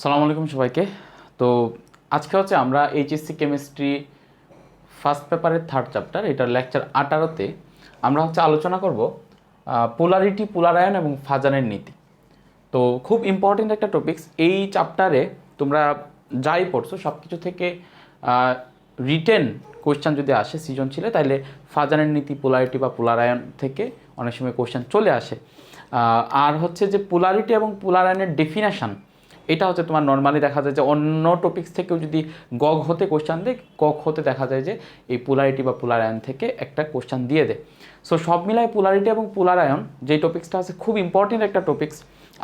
সালামু আলাইকুম সবাইকে। তো আজকে হচ্ছে আমরা এইচএসসি কেমিস্ট্রি ফার্স্ট পেপারের থার্ড চ্যাপ্টার, এটার লেকচার 18তে আমরা হচ্ছে আলোচনা করব পোলারিটি, পোলারায়ন এবং ফাজানের নীতি। তো খুব ইম্পর্টেন্ট একটা টপিকস। এই চ্যাপ্টারে তোমরা যাই পড়ছো সব কিছু থেকে রিটেন কোয়েশ্চেন যদি আসে সৃজনশীলে, তাহলে ফাজানের নীতি, পোলারিটি বা পোলারায়ন থেকে অনেক সময় কোয়েশ্চেন চলে আসে। আর হচ্ছে যে পোলারিটি এবং পোলারায়নের ডেফিনেশন, এটা হচ্ছে তোমার নর্মালি দেখা যায় যে অন্য টপিক্স থেকেও যদি গগ হতে কোশ্চেন দেয়, কক হতে দেখা যায় যে এই পোলারিটি বা পোলারায়ন থেকে একটা কোশ্চেন দিয়ে দেয়। সো সব মিলায় পোলারিটি এবং পোলারায়ন যে টপিক্সটা আছে খুব ইম্পর্টেন্ট একটা টপিক্স।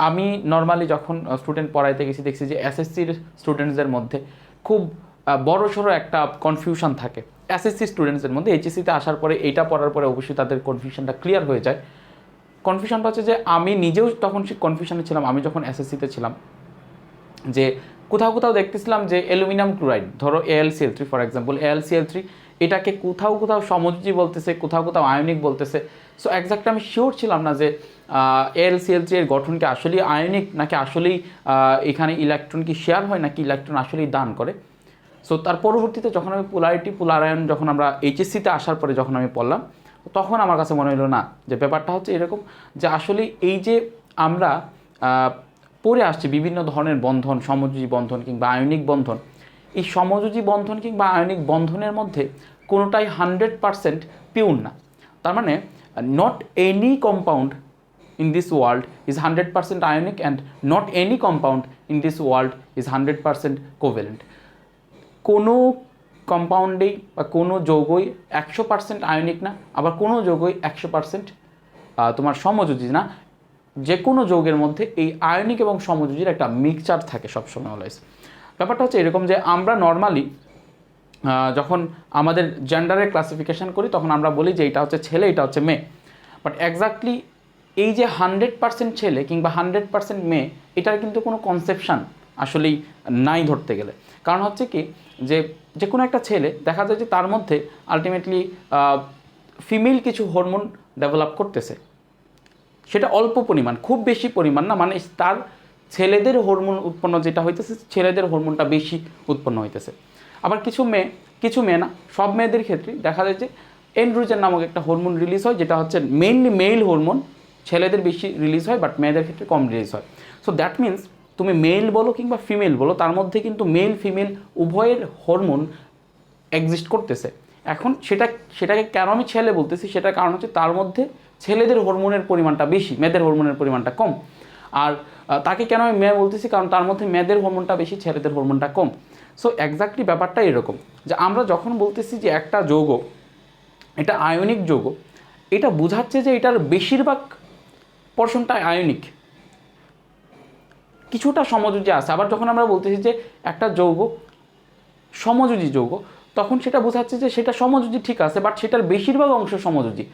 আমি নর্মালি যখন স্টুডেন্ট পড়াইতে গেছি দেখছি যে এসএসসির স্টুডেন্টসদের মধ্যে খুব বড় সড়ো একটা কনফিউশন থাকে এসএসসি স্টুডেন্টসদের মধ্যে। এইচএসসিতে আসার পরে এইটা পড়ার পরে অবশ্যই তাদের কনফিউশনটা ক্লিয়ার হয়ে যায়। কনফিউশনটা হচ্ছে যে আমি নিজেও তখন সেই কনফিউশনে ছিলাম, আমি যখন এসএসসিতে ছিলাম, যে কোথাও কোথাও দেখতেছিলাম যে অ্যালুমিনিয়াম ক্লোরাইড, ধরো AlCl3 ফর এক্সাম্পল, AlCl3 এটাকে কোথাও কোথাও সমযোজী বলতেছে, কোথাও কোথাও আয়নিক বলতেছে। সো এক্স্যাক্ট আমি শিওর ছিলাম না যে AlCl3 এর গঠন কি আসলেই আয়নিক, নাকি আসলেই এখানে ইলেকট্রন কি শেয়ার হয়, নাকি ইলেকট্রন আসলেই দান করে। সো তার পরবর্তীতে যখন আমি পোলারিটি, পোলারায়ন যখন আমরা এইচএসসিতে আসার পরে যখন আমি পড়লাম, তখন আমার কাছে মনে হলো না যে ব্যাপারটা হচ্ছে এরকম, যে আসলে এই যে আমরা পড়ে আসছি বিভিন্ন ধরনের বন্ধন, সমযোজী বন্ধন কিংবা আয়নিক বন্ধন, এই সমযোজী বন্ধন কিংবা আয়নিক বন্ধনের মধ্যে কোনোটাই 100% পিওর না। তার মানে not any compound in this world is 100% ionic and not any compound in this world is 100% covalent. কোনো কম্পাউন্ডেই বা কোনো যৌগই 100% আয়নিক না, আবার কোনো যৌগই 100% তোমার সমযোজী না। যে কোনো যৌগের মধ্যে এই আয়নিক এবং সমযোজীর একটা মিক্সচার থাকে সবসময় অলওয়েজ। ব্যাপারটা হচ্ছে এরকম যে আমরা নর্মালি যখন আমাদের জেন্ডারের ক্লাসিফিকেশন করি তখন আমরা বলি যে এটা হচ্ছে ছেলে, এটা হচ্ছে মেয়ে। বাট এক্স্যাক্টলি এই যে 100% ছেলে কিংবা 100% মেয়ে, এটার কিন্তু কোনো কনসেপশান আসলেই নাই ধরতে গেলে। কারণ হচ্ছে কি, যে যে কোনো একটা ছেলে দেখা যায় যে তার মধ্যে আলটিমেটলি ফিমেল কিছু হরমোন ডেভেলপ করতেছে, সেটা অল্প পরিমাণ, খুব বেশি পরিমাণ না, মানে তার ছেলেদের হরমোন উৎপন্ন যেটা হইতেছে, ছেলেদের হরমোনটা বেশি উৎপন্ন হইতেছে। আবার কিছু মেয়ে না, সব মেয়েদের ক্ষেত্রে দেখা যায় যে এন্ড্রোজেন নামক একটা হরমোন রিলিজ হয়, যেটা হচ্ছে মেইনলি মেল হরমোন। ছেলেদের বেশি রিলিজ হয় বাট মেয়েদের ক্ষেত্রে কম রিলিজ হয়। সো দ্যাট মিন্স তুমি মেল বলো কিংবা ফিমেল বলো, তার মধ্যে কিন্তু মেল ফিমেল উভয়ের হরমোন এক্সিস্ট করতেছে। এখন সেটাকে কেন আমি ছেলে বলতেছি, সেটার কারণ হচ্ছে তার মধ্যে ছেলেদের হরমোনের পরিমাণটা বেশি, মেয়েদের হরমোনের পরিমাণটা কম। আর তাকে কেন আমি মেয়ে বলতেছি, কারণ তার মধ্যে মেয়েদের হরমোনটা বেশি, ছেলেদের হরমোনটা কম। সো এক্স্যাক্টলি ব্যাপারটা এরকম, যে আমরা যখন বলতেছি যে একটা যৌগ এটা আয়নিক যৌগ, এটা বোঝাচ্ছে যে এটার বেশিরভাগ পোরশনটা আয়নিক, কিছুটা সমযোজী আছে। আবার যখন আমরা বলতেছি যে একটা যৌগ সমযোজী যৌগ, তখন সেটা বোঝাচ্ছে যে সেটা সমযোজী ঠিক আছে, বাট সেটার বেশিরভাগ অংশ সমযোজী,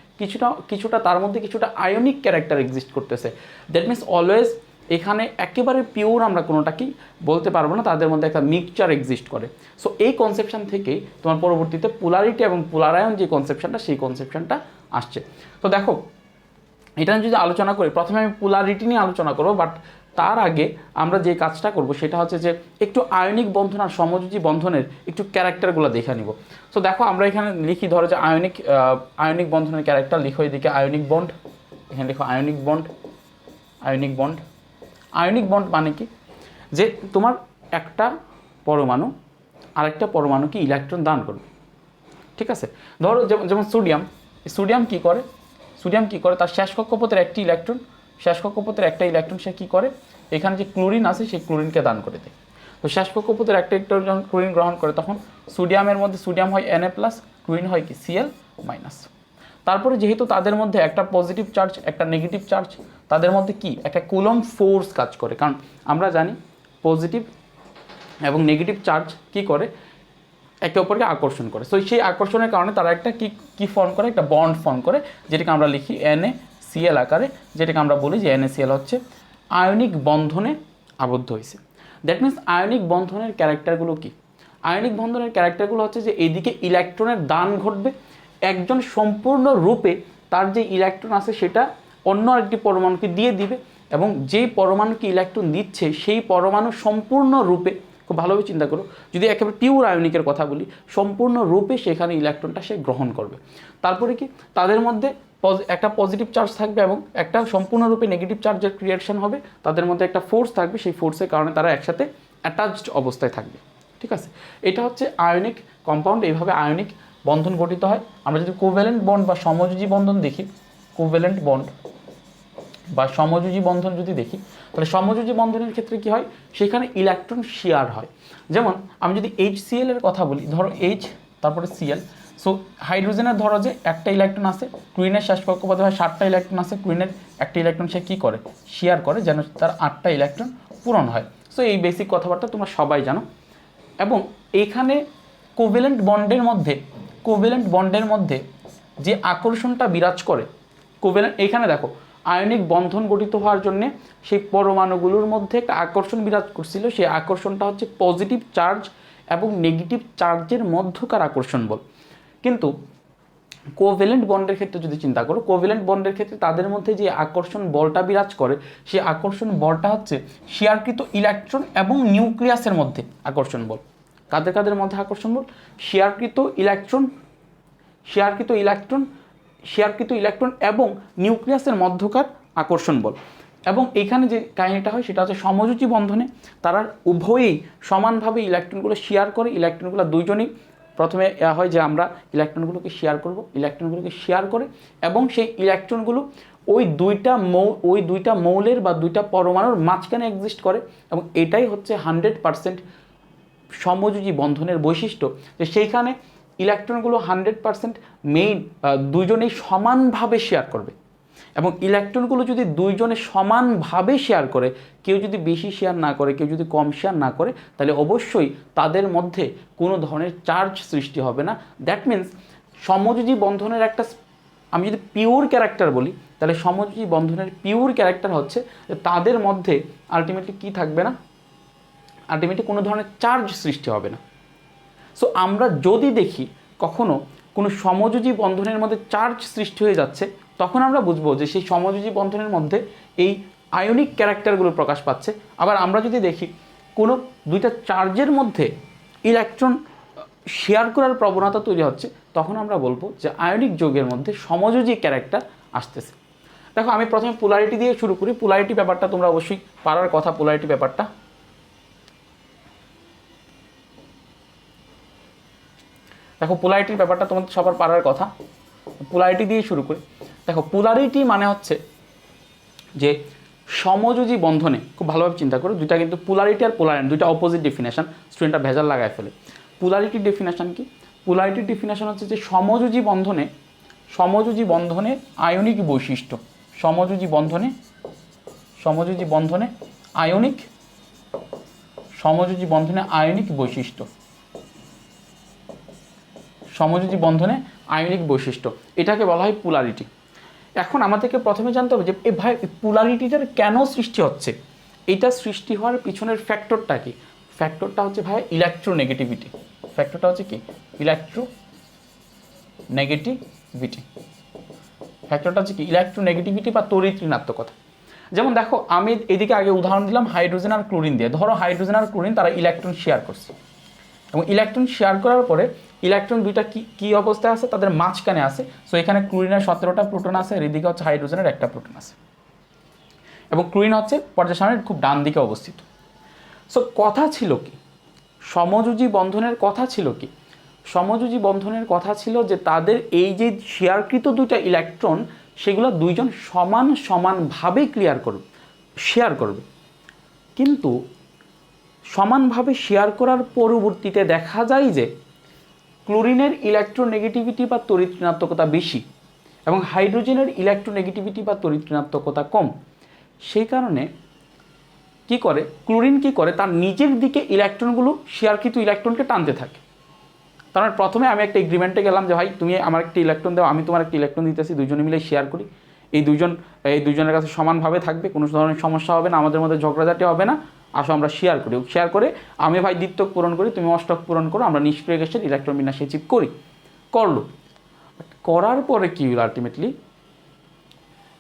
কিছুটা তার মধ্যে কিছুটা আয়নিক ক্যারেক্টার এক্সিস্ট করতেছে। দ্যাট মিনস অলওয়েজ এখানে একেবারে পিওর আমরা কোনোটাকেই বলতে পারবো না, তাদের মধ্যে একটা মিক্সচার এক্সিস্ট করে। সো এই কনসেপশন থেকেই তোমার পরবর্তীতে পোলারিটি এবং পোলারায়ন যে কনসেপশনটা, সেই কনসেপশনটা আসছে। তো দেখো, এটা যদি আলোচনা করি, প্রথমে আমি পোলারিটি নিয়ে আলোচনা করবো, বাট তার আগে আমরা যে কাজটা করব সেটা হচ্ছে যে একটু আয়নিক বন্ধন আর সমযোজী বন্ধনের একটু ক্যারেক্টারগুলো দেখে নিব। সো দেখো, আমরা এখানে লিখি, ধরো যে আয়নিক বন্ধনের ক্যারেক্টার লিখো, এদিকে আয়নিক বন্ড, এখানে লিখো আয়নিক বন্ড। আয়নিক বন্ড মানে কি, যে তোমার একটা পরমাণু আরেকটা পরমাণুকে ইলেকট্রন দান করবে, ঠিক আছে। ধরো যেমন সোডিয়াম কী করে, তার শেষ কক্ষপথের একটা ইলেকট্রন সে কী করে, এখানে যে ক্লোরিন আছে সেই ক্লোরিনকে দান করে দেয়। তো শেষ কক্ষপথের একটা ইলেকট্রন যখন ক্লোরিন গ্রহণ করে, তখন সোডিয়ামের মধ্যে সোডিয়াম হয় Na+, ক্লোরিন হয় কি Cl-। তারপরে যেহেতু তাদের মধ্যে একটা পজিটিভ চার্জ একটা নেগেটিভ চার্জ, তাদের মধ্যে কি একটা কুলম্ব ফোর্স কাজ করে। কারণ আমরা জানি পজিটিভ এবং নেগেটিভ চার্জ কি করে, একে অপরকে আকর্ষণ করে। সো সেই আকর্ষণের কারণে তারা একটা কি ফর্ম করে, একটা বন্ড ফর্ম করে, যেটাকে আমরা লিখি NaCl আকারে, যেটাকে আমরা বলি যে NaCl হচ্ছে আয়নিক বন্ধনে আবদ্ধ হয়েছে। দ্যাট মিনস আয়নিক বন্ধনের ক্যারেক্টারগুলো কি, আয়নিক বন্ধনের ক্যারেক্টারগুলো হচ্ছে যে এইদিকে ইলেকট্রনের দান ঘটবে, একজন সম্পূর্ণ রূপে তার যে ইলেকট্রন আছে সেটা অন্য আরেকটি পরমাণুকে দিয়ে দিবে, এবং যেই পরমাণুকে ইলেকট্রন দিচ্ছে সেই পরমাণু সম্পূর্ণরূপে, খুব ভালোভাবে চিন্তা করো, যদি একেবারে পিওর আয়নিকের কথা বলি, সম্পূর্ণরূপে সেখানে ইলেকট্রনটা সে গ্রহণ করবে। তারপরে কি তাদের মধ্যে একটা পজিটিভ চার্জ থাকবে এবং একটা সম্পূর্ণরূপে নেগেটিভ চার্জের ক্রিয়েশন হবে, তাদের মধ্যে একটা ফোর্স থাকবে, সেই ফোর্সের কারণে তারা একসাথে অ্যাটাচড অবস্থায় থাকবে। ঠিক আছে, এটা হচ্ছে আয়নিক কম্পাউন্ড, এইভাবে আয়নিক বন্ধন গঠিত হয়। আমরা যদি কোভ্যালেন্ট বন্ড বা সমযোজী বন্ধন দেখি, কোভ্যালেন্ট বন্ড বা সমযোজী বন্ধন যদি দেখি, তাহলে সমযোজী বন্ধনের ক্ষেত্রে কি হয়, সেখানে ইলেকট্রন শেয়ার হয়। যেমন আমি যদি HCl এর কথা বলি, ধরো H তারপরে Cl, সো হাইড্রোজেনের ধরো যে একটা ইলেকট্রন আছে, ক্লোরিনের শেষ কক্ষপথে হয় 7টা ইলেকট্রন আছে, ক্লোরিনের একটা ইলেকট্রন সে কী করে, শেয়ার করে, যেন তার 8টা ইলেকট্রন পূরণ হয়। সো এই বেসিক কথাবার্তা তোমরা সবাই জানো। এবং এইখানে কোভ্যালেন্ট বন্ডের মধ্যে যে আকর্ষণটা বিরাজ করে, এইখানে দেখো আয়নিক বন্ধন গঠিত হওয়ার জন্য সেই পরমাণুগুলোর মধ্যে একটা আকর্ষণ বিরাজ করছিল, সেই আকর্ষণটা হচ্ছে পজিটিভ চার্জ এবং নেগেটিভ চার্জের মধ্যকার আকর্ষণ বল। কিন্তু কোভ্যালেন্ট বন্ডের ক্ষেত্রে যদি চিন্তা করো, কোভ্যালেন্ট বন্ডের ক্ষেত্রে তাদের মধ্যে যে আকর্ষণ বলটা বিরাজ করে, সেই আকর্ষণ বলটা হচ্ছে শেয়ারকৃত ইলেকট্রন এবং নিউক্লিয়াসের মধ্যে আকর্ষণ বল। কাদের মধ্যে আকর্ষণ বল? শেয়ারকৃত ইলেকট্রন এবং নিউক্লিয়াসের মধ্যকার আকর্ষণ বল। এবং এখানে যে কাহিনীটা হয় সেটা হচ্ছে সমযোজী বন্ধনে তারা উভয়েই সমানভাবে ইলেকট্রনগুলো শেয়ার করে। ইলেকট্রনগুলো দুইজনেই প্রথমে হয় যে আমরা ইলেকট্রনগুলোকে শেয়ার করে এবং সেই ইলেকট্রনগুলো ওই দুইটা মৌলের বা দুইটা পরমাণুর মাঝখানে এক্সিস্ট করে। এবং এটাই হচ্ছে 100% সমযোজী বন্ধনের বৈশিষ্ট্য, যে সেইখানে ইলেকট্রনগুলো 100% দুইজনেই সমানভাবে শেয়ার করবে। এবং ইলেকট্রনগুলো যদি দুইজনে সমানভাবে শেয়ার করে, কেউ যদি বেশি শেয়ার না করে, কেউ যদি কম শেয়ার না করে, তাহলে অবশ্যই তাদের মধ্যে কোনো ধরনের চার্জ সৃষ্টি হবে না। দ্যাট মিন্স সমযোজী বন্ধনের একটা, আমি যদি পিওর ক্যারেক্টার বলি, তাহলে সমযোজী বন্ধনের পিওর ক্যারেক্টার হচ্ছে যে তাদের মধ্যে আলটিমেটলি কী থাকবে না, আলটিমেটলি কোনো ধরনের চার্জ সৃষ্টি হবে না। সো আমরা যদি দেখি কখনো কোনো সমযোজী বন্ধনের মধ্যে চার্জ সৃষ্টি হয়ে যাচ্ছে, তখন আমরা বুঝবো যে সেই সমযোজী বন্ধনের মধ্যে এই আয়নিক ক্যারেক্টারগুলো প্রকাশ পাচ্ছে। আবার আমরা যদি দেখি কোনো দুইটা চার্জের মধ্যে ইলেকট্রন শেয়ার করার প্রবণতা তৈরি হচ্ছে, তখন আমরা বলবো যে আয়নিক যৌগের মধ্যে সমযোজী ক্যারেক্টার আসতেছে। দেখো আমি প্রথমে পোলারিটি দিয়ে শুরু করি। পোলারিটি ব্যাপারটা তোমরা অবশ্যই পারার কথা। পোলারিটি ব্যাপারটা দেখো, পোলারিটির ব্যাপারটা তোমাদের সবার পারার কথা। পোলারিটি দিয়ে শুরু করি। দেখো পোলারিটি মানে হচ্ছে যে সমযোজী বন্ধনে, খুব ভালোভাবে চিন্তা করো, দুইটা কিন্তু পোলারিটি আর পোলারায়ন দুইটা অপোজিট ডেফিনেশন, স্টুডেন্টরা ভেজাল লাগায় ফেলে। পোলারিটির ডেফিনেশন কি? পোলারিটির ডেফিনেশন হচ্ছে যে সমযোজী বন্ধনে আয়নিক বৈশিষ্ট্য, সমযোজী বন্ধনে আয়নিক বৈশিষ্ট্য, সমযোজী বন্ধনে আয়নিক বৈশিষ্ট্য, এটাকে বলা হয় পোলারিটি। এখন আমাদেরকে প্রথমে জানতে হবে যে ভাই পোলারিটিটার কেন সৃষ্টি হচ্ছে, এটা সৃষ্টি হওয়ার পিছনের ফ্যাক্টরটা কি? ফ্যাক্টরটা হচ্ছে ভাই ইলেকট্রোনেগেটিভিটি। ফ্যাক্টরটা হচ্ছে কি? ইলেকট্রোনেগেটিভিটি বা তড়িৎ ঋণাত্মকতা। যেমন দেখো আমি এদিকে আগে উদাহরণ দিলাম হাইড্রোজেন আর ক্লোরিন দিয়ে। ধরো হাইড্রোজেন আর ক্লোরিন তারা ইলেকট্রন শেয়ার করছে, এবং ইলেকট্রন শেয়ার করার পরে ইলেকট্রন দুইটা কি অবস্থায় আছে, তাদের মাঝখানে আছে। সো এখানে ক্লোরিনের 17টা প্রোটন আছে, আর এদিকে হচ্ছে হাইড্রোজেনের একটা প্রোটন আছে, এবং ক্লোরিন হচ্ছে পর্যায় সারণীর খুব ডান দিকে অবস্থিত। সো কথা ছিল কি, সমযোজী বন্ধনের কথা ছিল যে তাদের এই যে শেয়ারকৃত দুইটা ইলেকট্রন, সেগুলো দুইজন সমানভাবে শেয়ার করবে। কিন্তু সমানভাবে শেয়ার করার পরবর্তীতে দেখা যায় যে ক্লোরিনের ইলেকট্রোনেগেটিভিটি বা তড়িৎ ঋণাত্মকতা বেশি এবং হাইড্রোজেনের ইলেকট্রোনেগেটিভিটি বা তড়িৎ ঋণাত্মকতা কম। সেই কারণে ক্লোরিন তার নিজের দিকে ইলেকট্রনগুলো শেয়ারকৃত ইলেকট্রনকে টানতে থাকে। তার মানে প্রথমে আমি একটা এগ্রিমেন্টে গেলাম যে ভাই তুমি আমার একটা ইলেকট্রন দাও, আমি তোমার একটা ইলেকট্রন দিতেছি, দুজনে মিলে শেয়ার করি। এই দুজনের কাছে সমানভাবে থাকবে, কোনো ধরনের সমস্যা হবে না, আমাদের মধ্যে ঝগড়াঝাটি হবে না, আসো আমরা শেয়ার করে আমি ভাই দ্বিত্বক পূরণ করি, তুমি অষ্টক পূরণ করো, আমরা নিষ্ক্রিয় গ্যাসের ইলেকট্রন বিন্যাস অ্যাচিভ করার পরে কি হলো, আলটিমেটলি